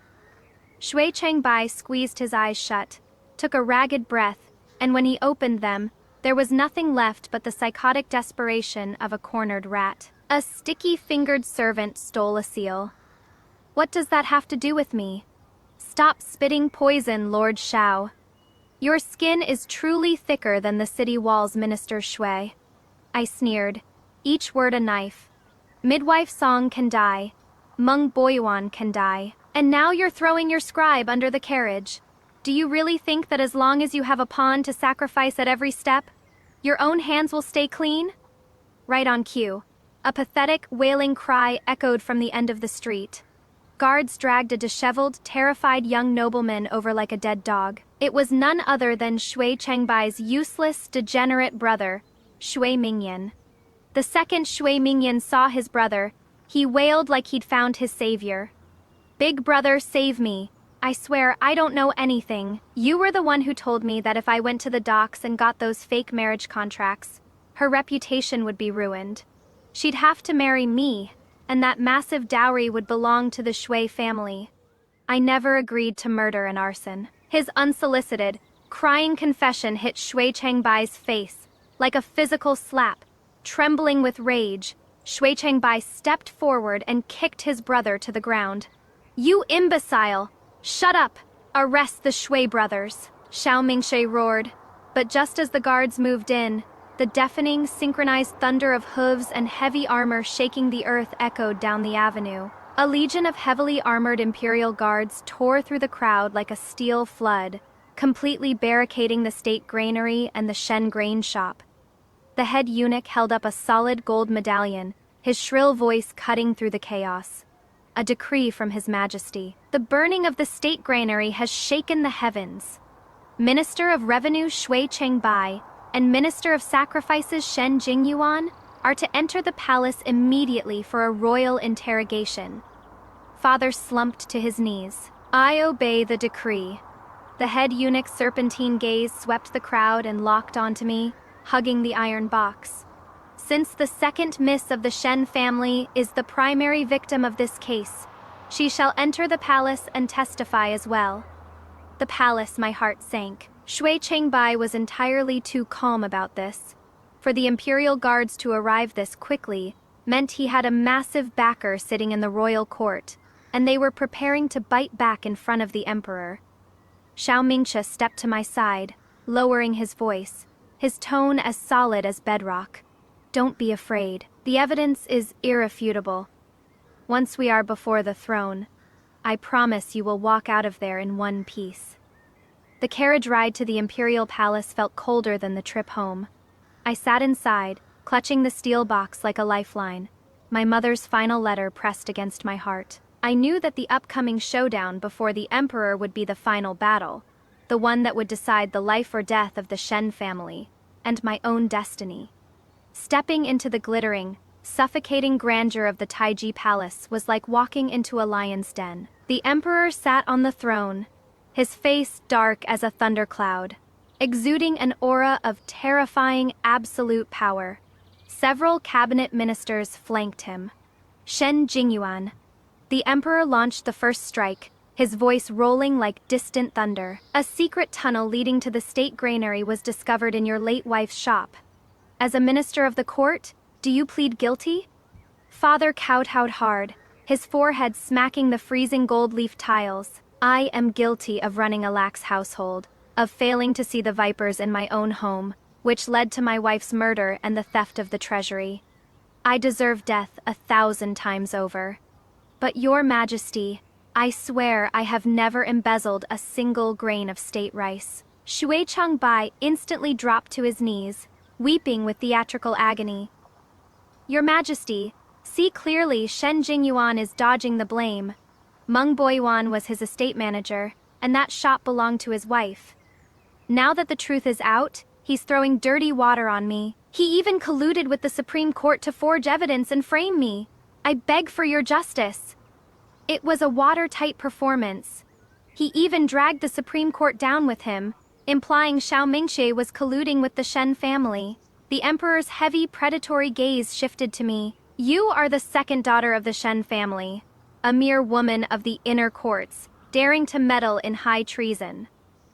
S1: Shui Changbai squeezed his eyes shut, took a ragged breath, and when he opened them, there was nothing left but the psychotic desperation of a cornered rat. A sticky-fingered servant stole a seal. "What does that have to do with me?" "Stop spitting poison, Lord Xiao. Your skin is truly thicker than the city walls, Minister Shui." I sneered, each word a knife. "Midwife Song can die. Meng Boyuan can die. And now you're throwing your scribe under the carriage. Do you really think that as long as you have a pawn to sacrifice at every step, your own hands will stay clean?" Right on cue, a pathetic, wailing cry echoed from the end of the street. Guards dragged a disheveled, terrified young nobleman over like a dead dog. It was none other than Shui Changbai's useless, degenerate brother, Shui Mingyan. The second Shui Mingyan saw his brother, he wailed like he'd found his savior. "Big brother, save me. I swear I don't know anything. You were the one who told me that if I went to the docks and got those fake marriage contracts, her reputation would be ruined. She'd have to marry me, and that massive dowry would belong to the Shui family. I never agreed to murder and arson." His unsolicited, crying confession hit Shui Changbai's face like a physical slap. Trembling with rage, Shui Changbai stepped forward and kicked his brother to the ground. You imbecile! Shut up! Arrest the Shui brothers! Xiao Mingshe roared. But just as the guards moved in, the deafening, synchronized thunder of hooves and heavy armor shaking the earth echoed down the avenue. A legion of heavily armored imperial guards tore through the crowd like a steel flood, completely barricading the state granary and the Shen grain shop. The head eunuch held up a solid gold medallion, his shrill voice cutting through the chaos. A decree from His Majesty. The burning of the state granary has shaken the heavens. Minister of Revenue Shui Chengbai and Minister of Sacrifices Shen Jingyuan are to enter the palace immediately for a royal interrogation. Father slumped to his knees. I obey the decree. The head eunuch's serpentine gaze swept the crowd and locked onto me, hugging the iron box. Since the second miss of the Shen family is the primary victim of this case, she shall enter the palace and testify as well. The palace, my heart sank. Shui Chengbai was entirely too calm about this. For the imperial guards to arrive this quickly meant he had a massive backer sitting in the royal court, and they were preparing to bite back in front of the emperor. Xiao Mingxia stepped to my side, lowering his voice, his tone as solid as bedrock. Don't be afraid. The evidence is irrefutable. Once we are before the throne, I promise you will walk out of there in one piece. The carriage ride to the imperial palace felt colder than the trip home. I sat inside, clutching the steel box like a lifeline, my mother's final letter pressed against my heart. I knew that the upcoming showdown before the emperor would be the final battle, the one that would decide the life or death of the Shen family, and my own destiny. Stepping into the glittering, suffocating grandeur of the Taiji Palace was like walking into a lion's den. The emperor sat on the throne, his face dark as a thundercloud, exuding an aura of terrifying, absolute power. Several cabinet ministers flanked him. Shen Jingyuan. The emperor launched the first strike, his voice rolling like distant thunder. A secret tunnel leading to the state granary was discovered in your late wife's shop. As a minister of the court, do you plead guilty? Father kowtowed hard, his forehead smacking the freezing gold leaf tiles. I am guilty of running a lax household, of failing to see the vipers in my own home, which led to my wife's murder and the theft of the treasury. I deserve death 1,000 times over. But Your Majesty, I swear I have never embezzled a single grain of state rice. Shui Chengbai instantly dropped to his knees, weeping with theatrical agony. Your Majesty, see clearly Shen Jingyuan is dodging the blame. Meng Boyuan was his estate manager, and that shop belonged to his wife. Now that the truth is out, he's throwing dirty water on me. He even colluded with the Supreme Court to forge evidence and frame me. I beg for your justice. It was a watertight performance. He even dragged the Supreme Court down with him, implying Xiao Mingxie was colluding with the Shen family. The emperor's heavy, predatory gaze shifted to me. You are the second daughter of the Shen family, a mere woman of the inner courts, daring to meddle in high treason.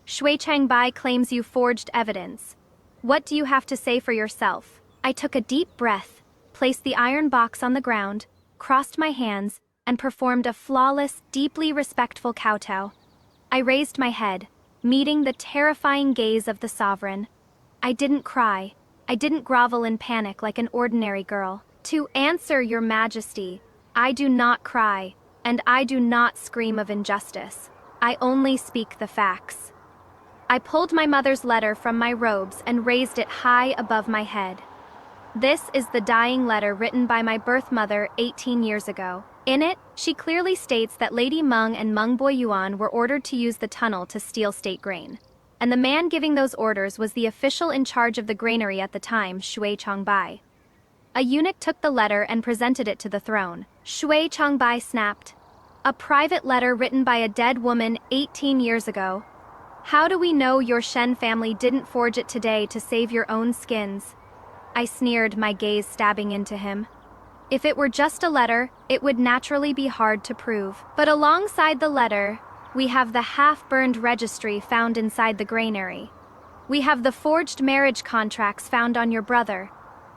S1: Shui Chengbai claims you forged evidence. What do you have to say for yourself? I took a deep breath, placed the iron box on the ground, crossed my hands, and performed a flawless, deeply respectful kowtow. I raised my head, meeting the terrifying gaze of the sovereign. I didn't cry. I didn't grovel in panic like an ordinary girl. To answer Your Majesty, I do not cry, and I do not scream of injustice. I only speak the facts. I pulled my mother's letter from my robes and raised it high above my head. This is the dying letter written by my birth mother 18 years ago. In it, she clearly states that Lady Meng and Meng Boyuan were ordered to use the tunnel to steal state grain. And the man giving those orders was the official in charge of the granary at the time, Shui Chengbai. A eunuch took the letter and presented it to the throne. Shui Chengbai snapped. A private letter written by a dead woman 18 years ago. How do we know your Shen family didn't forge it today to save your own skins? I sneered, my gaze stabbing into him. If it were just a letter, it would naturally be hard to prove. But alongside the letter, we have the half-burned registry found inside the granary. We have the forged marriage contracts found on your brother.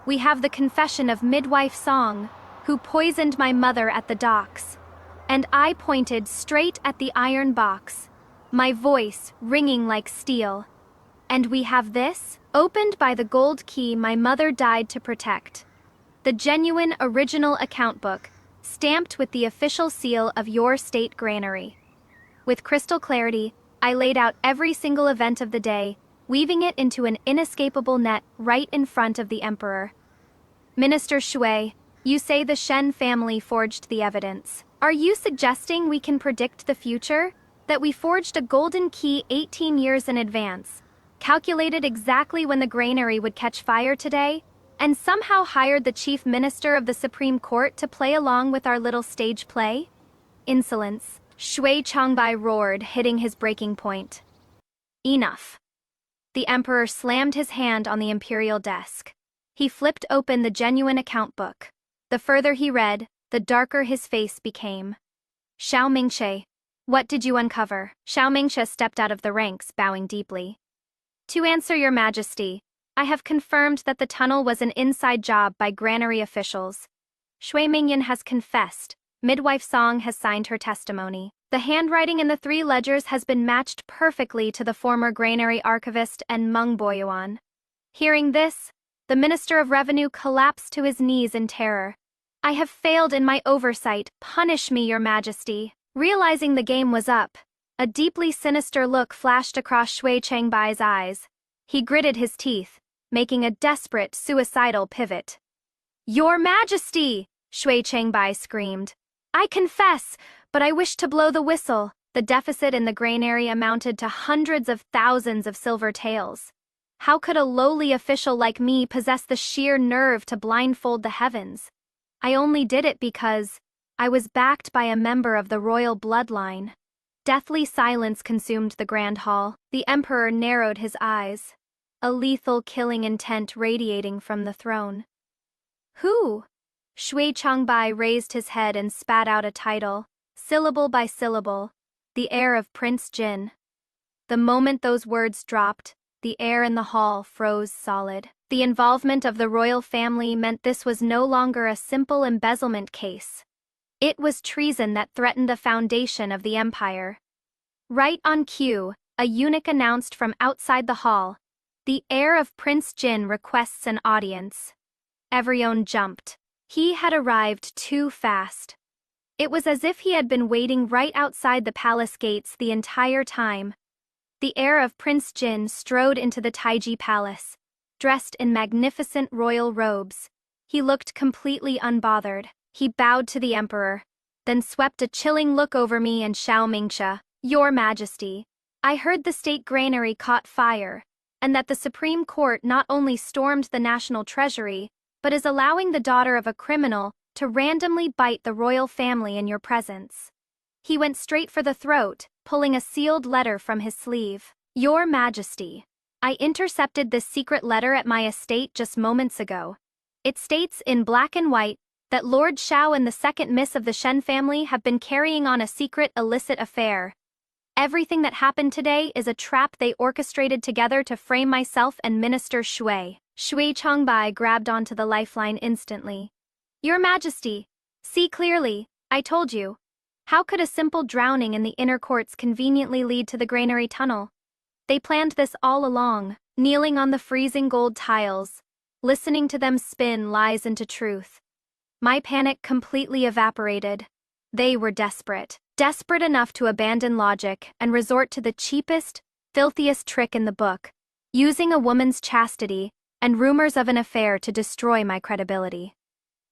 S1: We have the confession of midwife Song, who poisoned my mother at the docks. and I pointed straight at the iron box, my voice ringing like steel. And we have this, opened by the gold key my mother died to protect. The genuine original account book, stamped with the official seal of your state granary. With crystal clarity, I laid out every single event of the day, weaving it into an inescapable net right in front of the emperor. Minister Shui, you say the Shen family forged the evidence. Are you suggesting we can predict the future? That we forged a golden key 18 years in advance, calculated exactly when the granary would catch fire today, and somehow hired the chief minister of the Supreme Court to play along with our little stage play? Insolence. Shui Changbai roared, hitting his breaking point. Enough. The emperor slammed his hand on the imperial desk. He flipped open the genuine account book. The further he read, the darker his face became. Xiao Mingxie, what did you uncover? Xiao Mingxie stepped out of the ranks, bowing deeply. To answer your majesty, I have confirmed that the tunnel was an inside job by granary officials. Shui Mingyan has confessed. Midwife Song has signed her testimony. The handwriting in the 3 ledgers has been matched perfectly to the former granary archivist and Meng Boyuan. Hearing this, the Minister of Revenue collapsed to his knees in terror. I have failed in my oversight. Punish me, your majesty. Realizing the game was up, a deeply sinister look flashed across Shui Changbai's eyes. He gritted his teeth, making a desperate, suicidal pivot. Your Majesty! Shui Changbai screamed. I confess, but I wish to blow the whistle. The deficit in the granary amounted to hundreds of thousands of silver taels. How could a lowly official like me possess the sheer nerve to blindfold the heavens? I only did it because I was backed by a member of the royal bloodline. Deathly silence consumed the grand hall. The emperor narrowed his eyes, a lethal killing intent radiating from the throne. Who? Shui Changbai raised his head and spat out a title, syllable by syllable, the heir of Prince Jin. The moment those words dropped, the air in the hall froze solid. The involvement of the royal family meant this was no longer a simple embezzlement case. It was treason that threatened the foundation of the empire. Right on cue, a eunuch announced from outside the hall, the heir of Prince Jin requests an audience. Everyone jumped. He had arrived too fast. It was as if he had been waiting right outside the palace gates the entire time. The heir of Prince Jin strode into the Taiji Palace, dressed in magnificent royal robes. He looked completely unbothered. He bowed to the emperor, then swept a chilling look over me and Xiao Mingxia. Your Majesty, I heard the state granary caught fire, and that the Supreme Court not only stormed the national treasury, but is allowing the daughter of a criminal to randomly bite the royal family in your presence. He went straight for the throat, pulling a sealed letter from his sleeve. Your Majesty, I intercepted this secret letter at my estate just moments ago. It states in black and white that Lord Xiao and the second miss of the Shen family have been carrying on a secret illicit affair. Everything that happened today is a trap they orchestrated together to frame myself and Minister Shui. Shui Changbai grabbed onto the lifeline instantly. Your Majesty, see clearly, I told you. How could a simple drowning in the inner courts conveniently lead to the granary tunnel? They planned this all along, kneeling on the freezing gold tiles, listening to them spin lies into truth. My panic completely evaporated. They were desperate enough to abandon logic and resort to the cheapest, filthiest trick in the book, using a woman's chastity and rumors of an affair to destroy my credibility.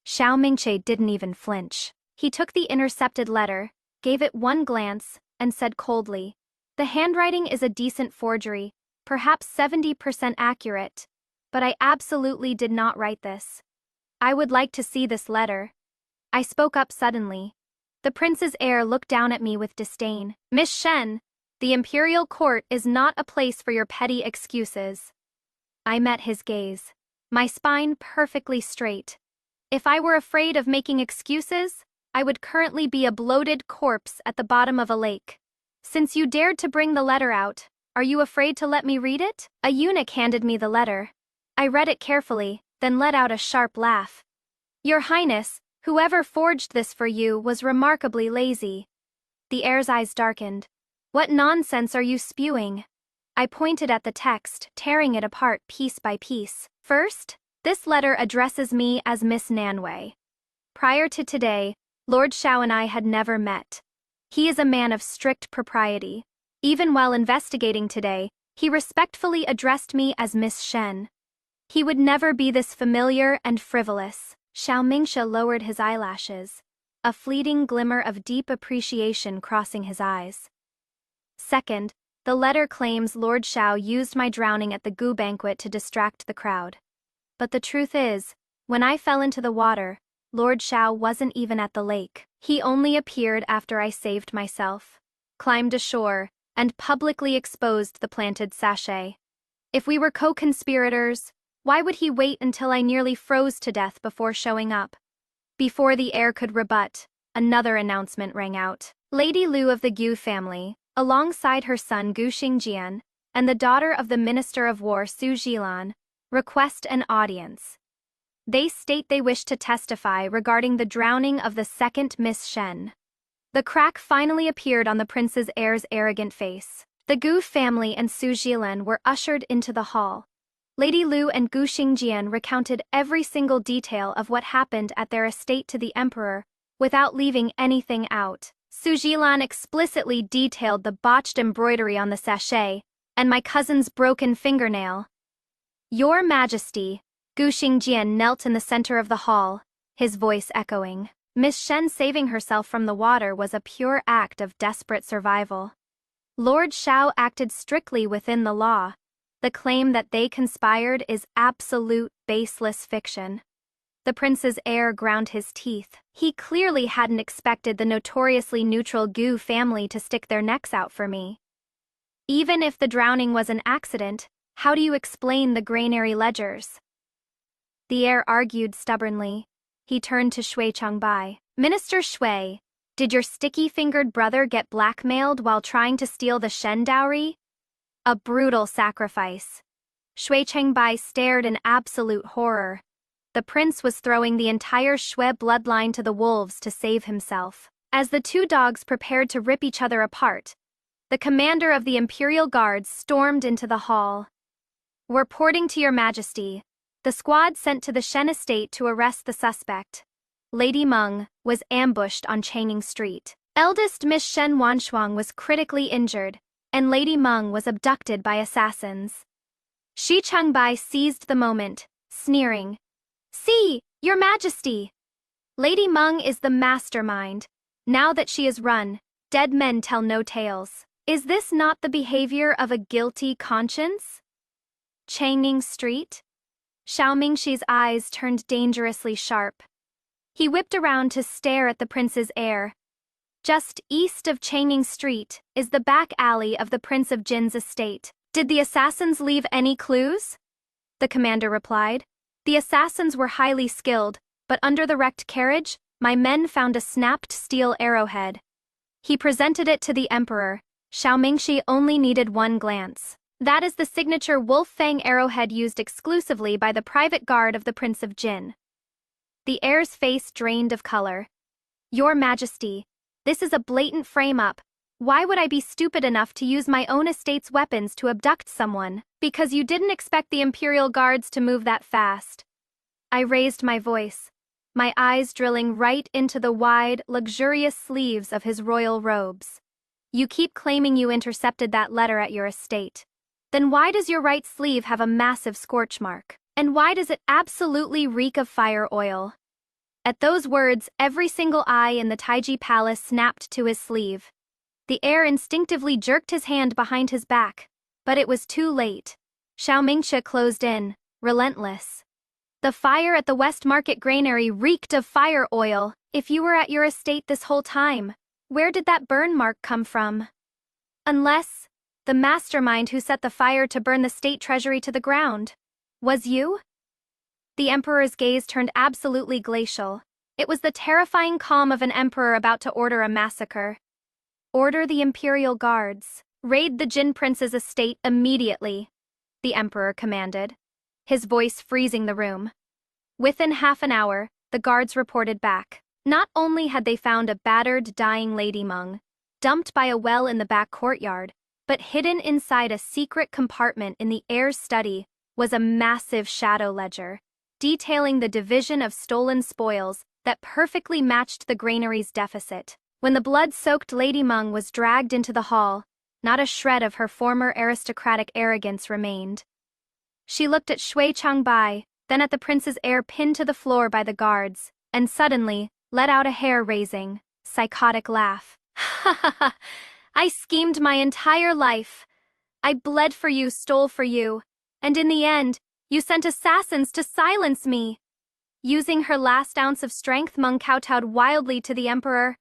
S1: Xiao Mingxie didn't even flinch. He took the intercepted letter, gave it one glance, and said coldly, the handwriting is a decent forgery, perhaps 70% accurate, but I absolutely did not write this. I would like to see this letter. I spoke up suddenly. The prince's heir looked down at me with disdain. Miss Shen, the imperial court is not a place for your petty excuses. I met his gaze, my spine perfectly straight. If I were afraid of making excuses, I would currently be a bloated corpse at the bottom of a lake. Since you dared to bring the letter out, are you afraid to let me read it? A eunuch handed me the letter. I read it carefully, then let out a sharp laugh. Your Highness, Whoever forged this for you was remarkably lazy. The heir's eyes darkened. What nonsense are you spewing? I pointed at the text, tearing it apart piece by piece. First, this letter addresses me as Miss Nanway. Prior to today, Lord Shao and I had never met. He is a man of strict propriety. Even while investigating today, he respectfully addressed me as Miss Shen. He would never be this familiar and frivolous. Xiao Mingxia lowered his eyelashes, a fleeting glimmer of deep appreciation crossing his eyes. Second, the letter claims Lord Shao used my drowning at the Gu banquet to distract the crowd. But the truth is, when I fell into the water, Lord Shao wasn't even at the lake. He only appeared after I saved myself, climbed ashore, and publicly exposed the planted sachet. If we were co-conspirators, why would he wait until I nearly froze to death before showing up? Before the heir could rebut, another announcement rang out. Lady Lu of the Gu family, alongside her son Gu Xingjian, and the daughter of the Minister of War Su Jilan, request an audience. They state they wish to testify regarding the drowning of the second Miss Shen. The crack finally appeared on the prince's heir's arrogant face. The Gu family and Su Jilan were ushered into the hall. Lady Lu and Gu Xingjian recounted every single detail of what happened at their estate to the emperor, without leaving anything out. Su Jilan explicitly detailed the botched embroidery on the sachet, and my cousin's broken fingernail. Your Majesty, Gu Xingjian knelt in the center of the hall, his voice echoing. Miss Shen saving herself from the water was a pure act of desperate survival. Lord Shao acted strictly within the law. The claim that they conspired is absolute, baseless fiction. The prince's heir ground his teeth. He clearly hadn't expected the notoriously neutral Gu family to stick their necks out for me. Even if the drowning was an accident, how do you explain the granary ledgers? The heir argued stubbornly. He turned to Shui Changbai. Minister Shui, did your sticky-fingered brother get blackmailed while trying to steal the Shen dowry? A brutal sacrifice. Shui Changbai stared in absolute horror. The prince was throwing the entire Shui bloodline to the wolves to save himself. As the two dogs prepared to rip each other apart, the commander of the Imperial Guards stormed into the hall. Reporting to your Majesty, the squad sent to the Shen estate to arrest the suspect, Lady Meng, was ambushed on Changning Street. Eldest Miss Shen Wanshuang was critically injured, and Lady Meng was abducted by assassins. Shi Changbai seized the moment, sneering. See, your Majesty! Lady Meng is the mastermind. Now that she is run, dead men tell no tales. Is this not the behavior of a guilty conscience? Changning Street? Xiao Mingxi's eyes turned dangerously sharp. He whipped around to stare at the prince's heir. Just east of Changning Street is the back alley of the Prince of Jin's estate. Did the assassins leave any clues? The commander replied. The assassins were highly skilled, but under the wrecked carriage, my men found a snapped steel arrowhead. He presented it to the emperor. Xiao Mingxi only needed one glance. That is the signature wolf-fang arrowhead used exclusively by the private guard of the Prince of Jin. The heir's face drained of color. Your Majesty, this is a blatant frame-up. Why would I be stupid enough to use my own estate's weapons to abduct someone? Because you didn't expect the Imperial Guards to move that fast. I raised my voice, my eyes drilling right into the wide, luxurious sleeves of his royal robes. You keep claiming you intercepted that letter at your estate. Then why does your right sleeve have a massive scorch mark? And why does it absolutely reek of fire oil? At those words, every single eye in the Taiji Palace snapped to his sleeve. The heir instinctively jerked his hand behind his back, but it was too late. Xiao Mingxia closed in, relentless. The fire at the West Market granary reeked of fire oil. If you were at your estate this whole time, where did that burn mark come from? Unless the mastermind who set the fire to burn the state treasury to the ground was you? The emperor's gaze turned absolutely glacial. It was the terrifying calm of an emperor about to order a massacre. Order the Imperial Guards. Raid the Jin Prince's estate immediately, the emperor commanded, his voice freezing the room. Within half an hour, the guards reported back. Not only had they found a battered, dying Lady Mung, dumped by a well in the back courtyard, but hidden inside a secret compartment in the heir's study was a massive shadow ledger, detailing the division of stolen spoils that perfectly matched the granary's deficit. When the blood-soaked Lady Mung was dragged into the hall, not a shred of her former aristocratic arrogance remained. She looked at Shui Changbai, then at the prince's heir pinned to the floor by the guards, and suddenly let out a hair-raising, psychotic laugh. Ha ha ha! I schemed my entire life. I bled for you, stole for you, and in the end, you sent assassins to silence me. Using her last ounce of strength, Meng kowtowed wildly to the emperor.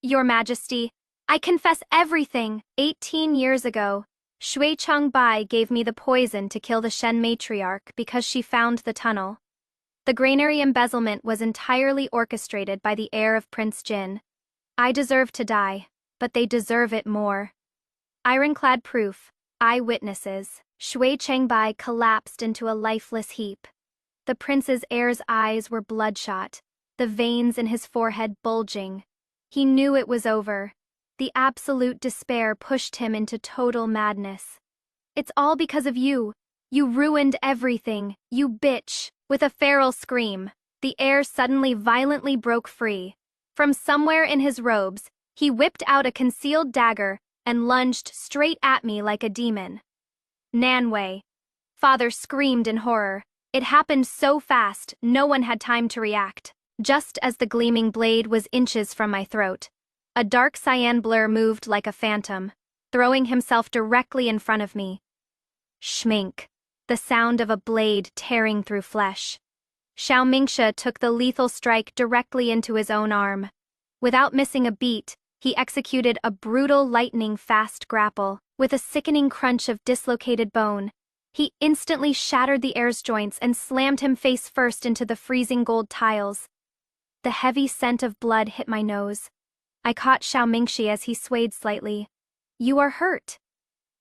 S1: Your Majesty, I confess everything. 18 years ago, Shui Changbai gave me the poison to kill the Shen matriarch because she found the tunnel. The granary embezzlement was entirely orchestrated by the heir of Prince Jin. I deserve to die, but they deserve it more. Ironclad proof, eyewitnesses. Shui Changbai collapsed into a lifeless heap. The prince's heir's eyes were bloodshot, the veins in his forehead bulging. He knew it was over. The absolute despair pushed him into total madness. It's all because of you. You ruined everything, you bitch. With a feral scream, the heir suddenly violently broke free. From somewhere in his robes, he whipped out a concealed dagger and lunged straight at me like a demon. Nanwei. Father screamed in horror. It happened so fast, no one had time to react. Just as the gleaming blade was inches from my throat, a dark cyan blur moved like a phantom, throwing himself directly in front of me. Schmink. The sound of a blade tearing through flesh. Xiao Mingxia took the lethal strike directly into his own arm. Without missing a beat, he executed a brutal lightning-fast grapple. With a sickening crunch of dislocated bone, he instantly shattered the heir's joints and slammed him face first into the freezing gold tiles. The heavy scent of blood hit my nose. I caught Xiao Mingxi as he swayed slightly. You are hurt.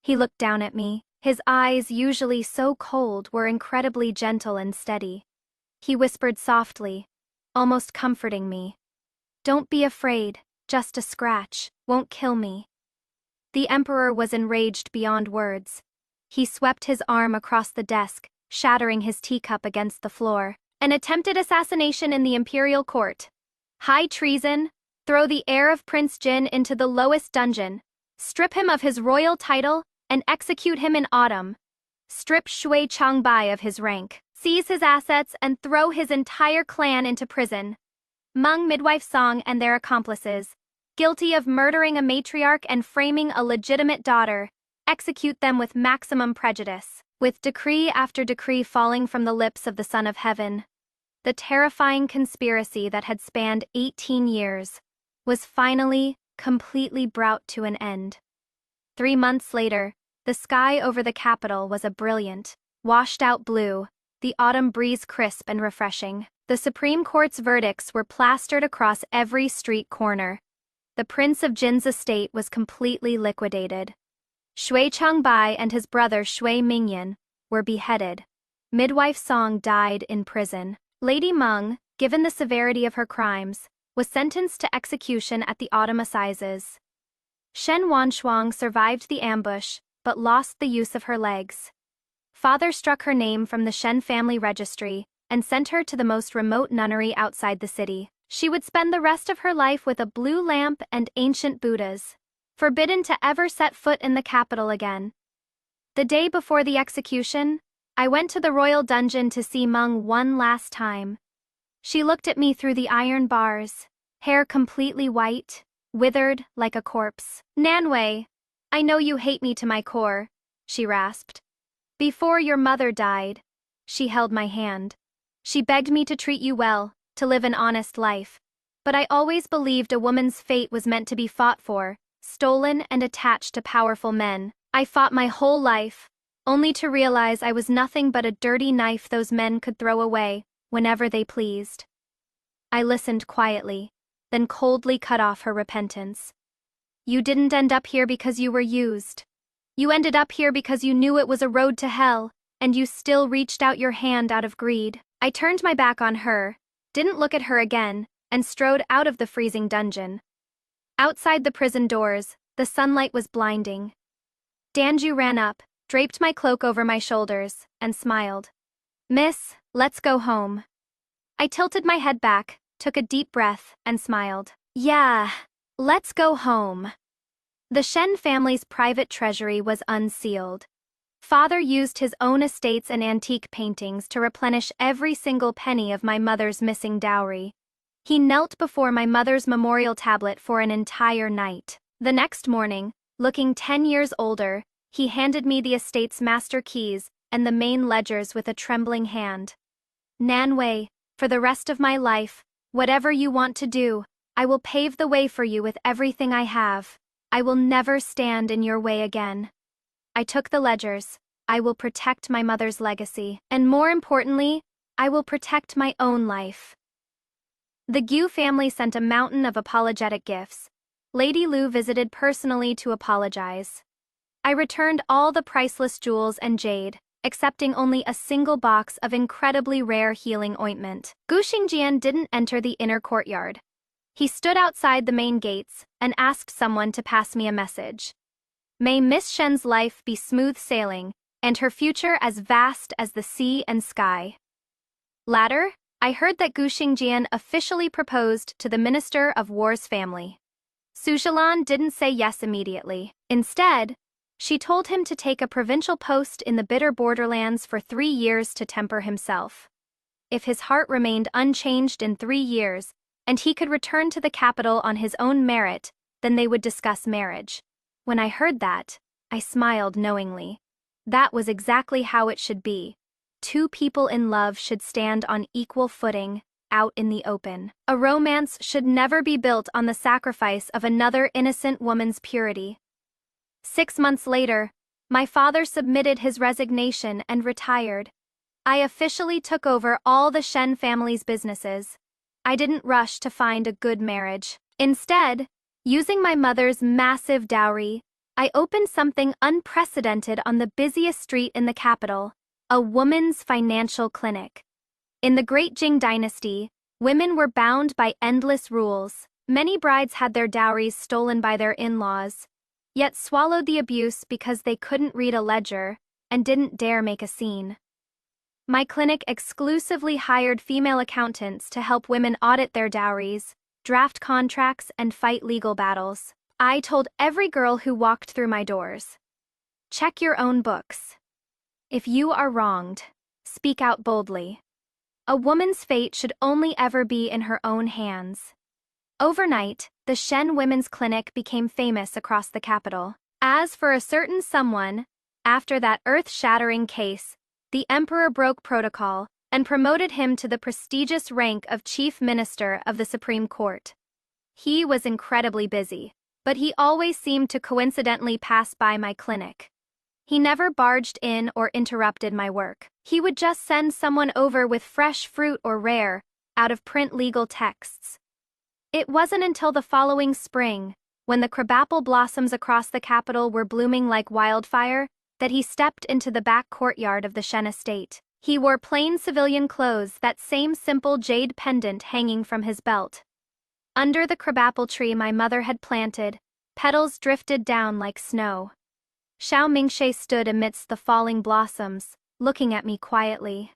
S1: He looked down at me. His eyes, usually so cold, were incredibly gentle and steady. He whispered softly, almost comforting me. Don't be afraid, just a scratch, won't kill me. The emperor was enraged beyond words. He swept his arm across the desk, shattering his teacup against the floor. An attempted assassination in the imperial court. High treason, throw the heir of Prince Jin into the lowest dungeon, strip him of his royal title, and execute him in autumn. Strip Shui Changbai of his rank, seize his assets, and throw his entire clan into prison. Meng Midwife Song and their accomplices, guilty of murdering a matriarch and framing a legitimate daughter, execute them with maximum prejudice. With decree after decree falling from the lips of the Son of Heaven, the terrifying conspiracy that had spanned 18 years was finally, completely brought to an end. 3 months later, the sky over the capital was a brilliant, washed-out blue, the autumn breeze crisp and refreshing. The Supreme Court's verdicts were plastered across every street corner. The Prince of Jin's estate was completely liquidated. Shui Changbai and his brother Shui Mingyan were beheaded. Midwife Song died in prison. Lady Meng, given the severity of her crimes, was sentenced to execution at the autumn assizes. Shen Wanshuang survived the ambush, but lost the use of her legs. Father struck her name from the Shen family registry and sent her to the most remote nunnery outside the city. She would spend the rest of her life with a blue lamp and ancient Buddhas, forbidden to ever set foot in the capital again. The day before the execution, I went to the royal dungeon to see Meng one last time. She looked at me through the iron bars, hair completely white, withered like a corpse. Nanwei, I know you hate me to my core, she rasped. Before your mother died, she held my hand. She begged me to treat you well, to live an honest life. But I always believed a woman's fate was meant to be fought for, stolen and attached to powerful men. I fought my whole life, only to realize I was nothing but a dirty knife those men could throw away whenever they pleased. I listened quietly, then coldly cut off her repentance. You didn't end up here because you were used. You ended up here because you knew it was a road to hell, and you still reached out your hand out of greed. I turned my back on her, didn't look at her again, and strode out of the freezing dungeon. Outside the prison doors, the sunlight was blinding. Danju ran up, draped my cloak over my shoulders, and smiled. "Miss, let's go home." I tilted my head back, took a deep breath, and smiled. "Yeah, let's go home." The Shen family's private treasury was unsealed. Father used his own estates and antique paintings to replenish every single penny of my mother's missing dowry. He knelt before my mother's memorial tablet for an entire night. The next morning, looking 10 years older, he handed me the estate's master keys and the main ledgers with a trembling hand. "Nanwei, for the rest of my life, whatever you want to do, I will pave the way for you with everything I have. I will never stand in your way again." I took the ledgers. I will protect my mother's legacy, and more importantly, I will protect my own life. The Gu family sent a mountain of apologetic gifts. Lady Lu visited personally to apologize. I returned all the priceless jewels and jade, accepting only a single box of incredibly rare healing ointment. Gu Xingjian didn't enter the inner courtyard. He stood outside the main gates and asked someone to pass me a message. "May Miss Shen's life be smooth sailing, and her future as vast as the sea and sky." Later, I heard that Gu Xingjian officially proposed to the Minister of War's family. Su Zhilan didn't say yes immediately. Instead, she told him to take a provincial post in the bitter borderlands for 3 years to temper himself. If his heart remained unchanged in 3 years, and he could return to the capital on his own merit, then they would discuss marriage. When I heard that, I smiled knowingly. That was exactly how it should be. 2 people in love should stand on equal footing, out in the open. A romance should never be built on the sacrifice of another innocent woman's purity. 6 months later, my father submitted his resignation and retired. I officially took over all the Shen family's businesses. I didn't rush to find a good marriage. Instead, using my mother's massive dowry, I opened something unprecedented on the busiest street in the capital, a woman's financial clinic. In the Great Jing dynasty, women were bound by endless rules. Many brides had their dowries stolen by their in-laws, yet swallowed the abuse because they couldn't read a ledger and didn't dare make a scene. My clinic exclusively hired female accountants to help women audit their dowries, draft contracts, and fight legal battles. I told every girl who walked through my doors, "Check your own books. If you are wronged, speak out boldly. A woman's fate should only ever be in her own hands." Overnight, the Shen Women's Clinic became famous across the capital. As for a certain someone, after that earth-shattering case, the emperor broke protocol and promoted him to the prestigious rank of Chief Minister of the Supreme Court. He was incredibly busy, but he always seemed to coincidentally pass by my clinic. He never barged in or interrupted my work. He would just send someone over with fresh fruit or rare, out-of-print legal texts. It wasn't until the following spring, when the crabapple blossoms across the capital were blooming like wildfire, that he stepped into the back courtyard of the Shen estate. He wore plain civilian clothes, that same simple jade pendant hanging from his belt. Under the crabapple tree my mother had planted, petals drifted down like snow. Xiao Mingxie stood amidst the falling blossoms, looking at me quietly.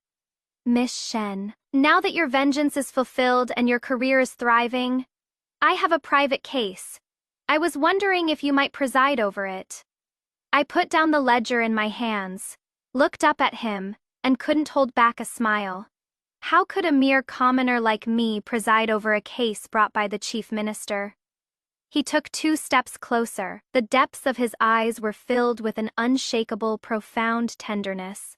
S1: "Miss Shen, now that your vengeance is fulfilled and your career is thriving, I have a private case. I was wondering if you might preside over it." I put down the ledger in my hands, looked up at him, and couldn't hold back a smile. How could a mere commoner like me preside over a case brought by the chief minister? He took 2 steps closer. The depths of his eyes were filled with an unshakable, profound tenderness.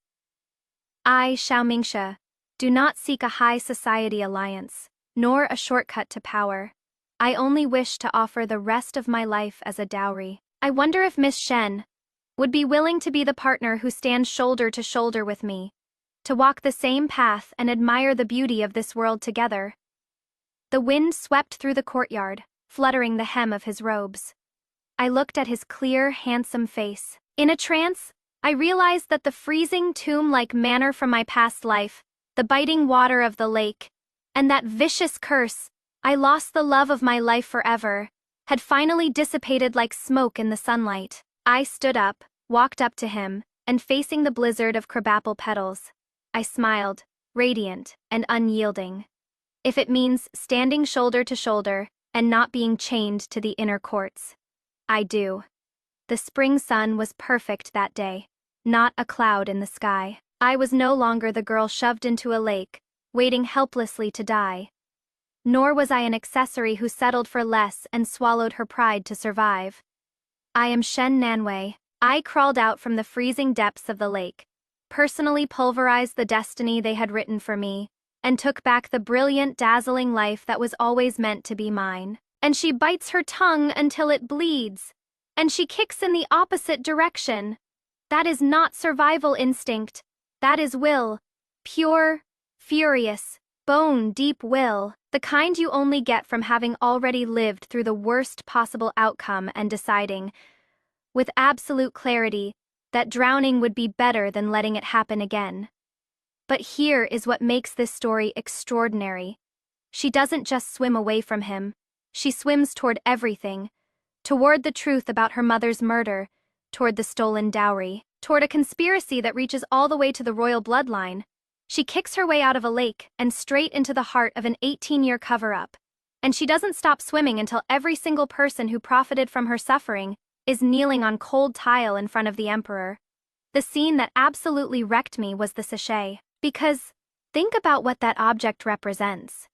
S1: "I, Xiao Mingxie, do not seek a high society alliance, nor a shortcut to power. I only wish to offer the rest of my life as a dowry. I wonder if Miss Shen would be willing to be the partner who stands shoulder to shoulder with me, to walk the same path and admire the beauty of this world together." The wind swept through the courtyard, fluttering the hem of his robes. I looked at his clear, handsome face. In a trance, I realized that the freezing tomb-like manner from my past life, the biting water of the lake, And that vicious curse, I lost the love of my life forever, had finally dissipated like smoke in the sunlight. I stood up, walked up to him, and facing the blizzard of crabapple petals, I smiled, radiant and unyielding. If it means standing shoulder to shoulder and not being chained to the inner courts, I do. The spring sun was perfect that day, not a cloud in the sky. I was no longer the girl shoved into a lake, waiting helplessly to die. Nor was I an accessory who settled for less and swallowed her pride to survive. I am Shen Nanwei. I crawled out from the freezing depths of the lake, personally pulverized the destiny they had written for me, and took back the brilliant, dazzling life that was always meant to be mine. And she bites her tongue until it bleeds, and she kicks in the opposite direction. That is not survival instinct. That is will. Pure, furious, bone-deep will. The kind you only get from having already lived through the worst possible outcome and deciding, with absolute clarity, that drowning would be better than letting it happen again. But here is what makes this story extraordinary. She doesn't just swim away from him. She swims toward everything. Toward the truth about her mother's murder, toward the stolen dowry, toward a conspiracy that reaches all the way to the royal bloodline. She kicks her way out of a lake and straight into the heart of an 18-year cover-up. And she doesn't stop swimming until every single person who profited from her suffering is kneeling on cold tile in front of the emperor. The scene that absolutely wrecked me was the sachet. Because, think about what that object represents.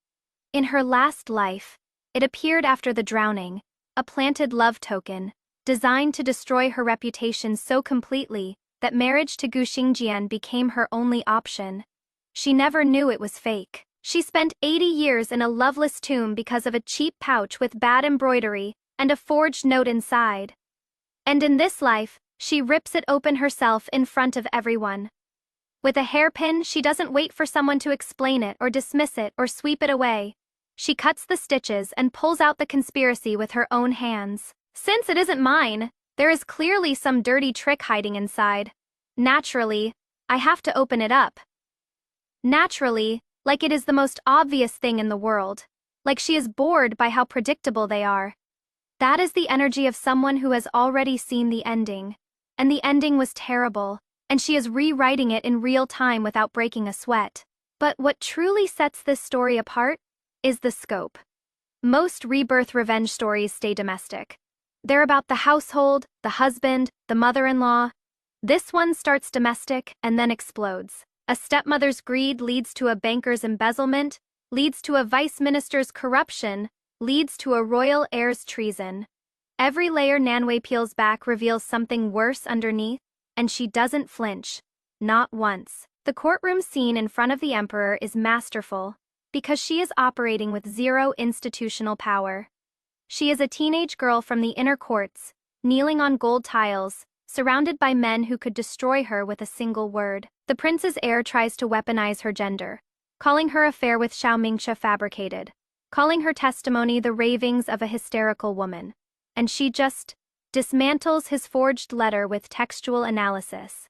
S1: In her last life, it appeared after the drowning, a planted love token, designed to destroy her reputation so completely that marriage to Gu Xingjian became her only option. She never knew it was fake. She spent 80 years in a loveless tomb because of a cheap pouch with bad embroidery and a forged note inside. And in this life, she rips it open herself in front of everyone. With a hairpin, she doesn't wait for someone to explain it or dismiss it or sweep it away. She cuts the stitches and pulls out the conspiracy with her own hands. Since it isn't mine, there is clearly some dirty trick hiding inside. Naturally, I have to open it up. Naturally, like it is the most obvious thing in the world. Like she is bored by how predictable they are. That is the energy of someone who has already seen the ending. And the ending was terrible, and she is rewriting it in real time without breaking a sweat. But what truly sets this story apart is the scope. Most rebirth revenge stories stay domestic. They're about the household, the husband, the mother-in-law. This one starts domestic and then explodes. A stepmother's greed leads to a banker's embezzlement, leads to a vice minister's corruption, leads to a royal heir's treason. Every layer Nanwei peels back reveals something worse underneath, and she doesn't flinch. Not once. The courtroom scene in front of the emperor is masterful, because she is operating with zero institutional power. She is a teenage girl from the inner courts, kneeling on gold tiles, surrounded by men who could destroy her with a single word. The prince's heir tries to weaponize her gender, calling her affair with Xiao Mingxia fabricated, calling her testimony the ravings of a hysterical woman. And she just dismantles his forged letter with textual analysis.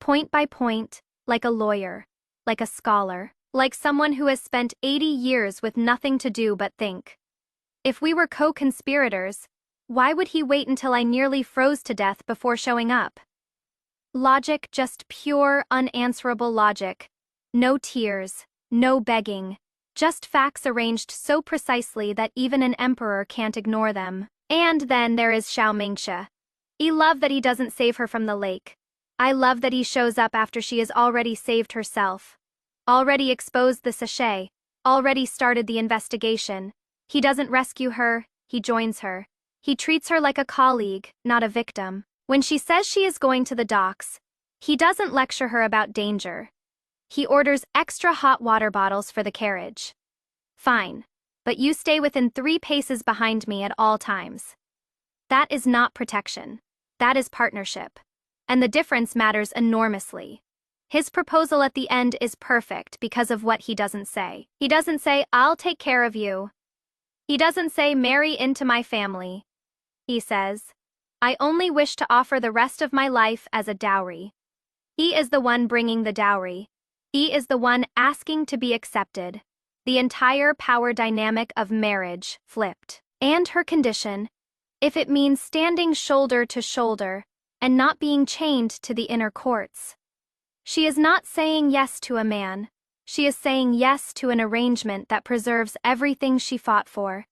S1: Point by point, like a lawyer, like a scholar, like someone who has spent 80 years with nothing to do but think. If we were co-conspirators, why would he wait until I nearly froze to death before showing up? Logic, just pure, unanswerable logic. No tears, no begging. Just facts arranged so precisely that even an emperor can't ignore them. And then there is Xiao Mingxia. I love that he doesn't save her from the lake. I love that he shows up after she has already saved herself. Already exposed the sachet. Already started the investigation. He doesn't rescue her, he joins her. He treats her like a colleague, not a victim. When she says she is going to the docks, he doesn't lecture her about danger. He orders extra hot water bottles for the carriage. Fine, but you stay within 3 paces behind me at all times. That is not protection. That is partnership. And the difference matters enormously. His proposal at the end is perfect because of what he doesn't say. He doesn't say, "I'll take care of you." He doesn't say, "Marry into my family." He says, "I only wish to offer the rest of my life as a dowry." He is the one bringing the dowry. He is the one asking to be accepted. The entire power dynamic of marriage flipped. And her condition, if it means standing shoulder to shoulder and not being chained to the inner courts. She is not saying yes to a man. She is saying yes to an arrangement that preserves everything she fought for.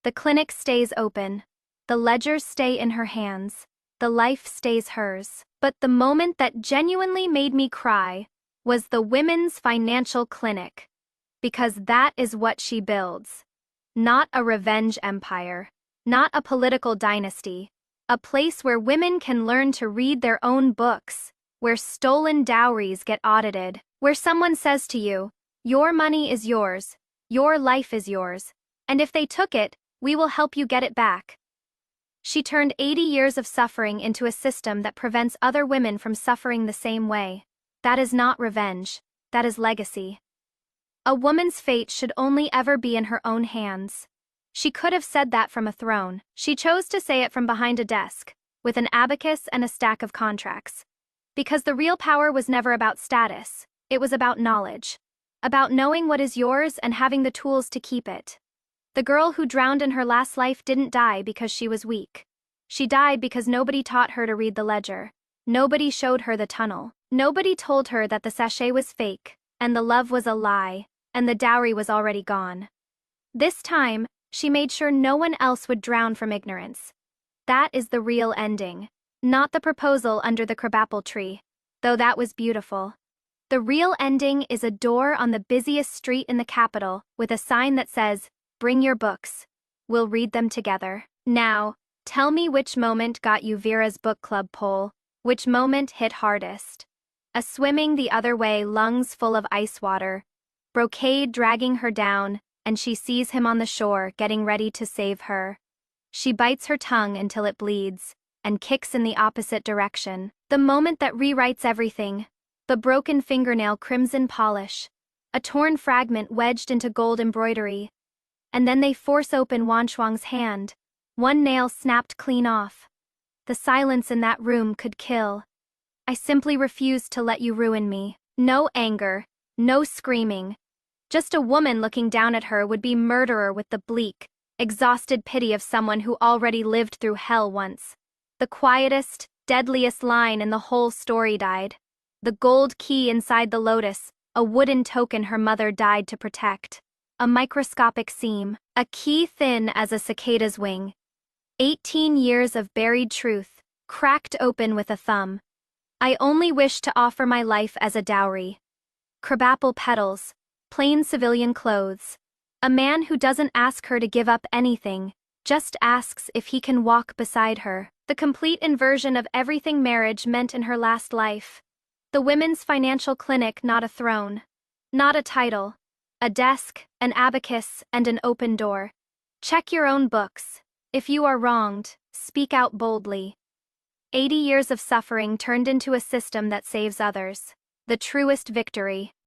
S1: The clinic stays open. The ledgers stay in her hands. The life stays hers. But the moment that genuinely made me cry was the women's financial clinic. Because that is what she builds. Not a revenge empire. Not a political dynasty. A place where women can learn to read their own books. Where stolen dowries get audited. Where someone says to you, your money is yours. Your life is yours. And if they took it, we will help you get it back. She turned 80 years of suffering into a system that prevents other women from suffering the same way. That is not revenge. That is legacy. A woman's fate should only ever be in her own hands. She could have said that from a throne. She chose to say it from behind a desk, with an abacus and a stack of contracts. Because the real power was never about status. It was about knowledge. About knowing what is yours and having the tools to keep it. The girl who drowned in her last life didn't die because she was weak. She died because nobody taught her to read the ledger. Nobody showed her the tunnel. Nobody told her that the sachet was fake, and the love was a lie, and the dowry was already gone. This time, she made sure no one else would drown from ignorance. That is the real ending. Not the proposal under the crabapple tree, though that was beautiful. The real ending is a door on the busiest street in the capital with a sign that says, "Bring your books. We'll read them together." Now, tell me which moment got you Vera's book club poll, which moment hit hardest. A swimming the other way, lungs full of ice water, brocade dragging her down, and she sees him on the shore getting ready to save her. She bites her tongue until it bleeds, and kicks in the opposite direction. The moment that rewrites everything. The broken fingernail crimson polish. A torn fragment wedged into gold embroidery. And then they force open Wanshuang's hand. One nail snapped clean off. The silence in that room could kill. I simply refused to let you ruin me. No anger, no screaming. Just a woman looking down at her would be murderer with the bleak, exhausted pity of someone who already lived through hell once. The quietest, deadliest line in the whole story died. The gold key inside the lotus, a wooden token her mother died to protect. A microscopic seam, a key thin as a cicada's wing. 18 years of buried truth, cracked open with a thumb. I only wish to offer my life as a dowry. Crabapple petals, plain civilian clothes. A man who doesn't ask her to give up anything, just asks if he can walk beside her. The complete inversion of everything marriage meant in her last life. The women's financial clinic, not a throne. Not a title. A desk, an abacus, and an open door. Check your own books. If you are wronged, speak out boldly. 80 years of suffering turned into a system that saves others. The truest victory.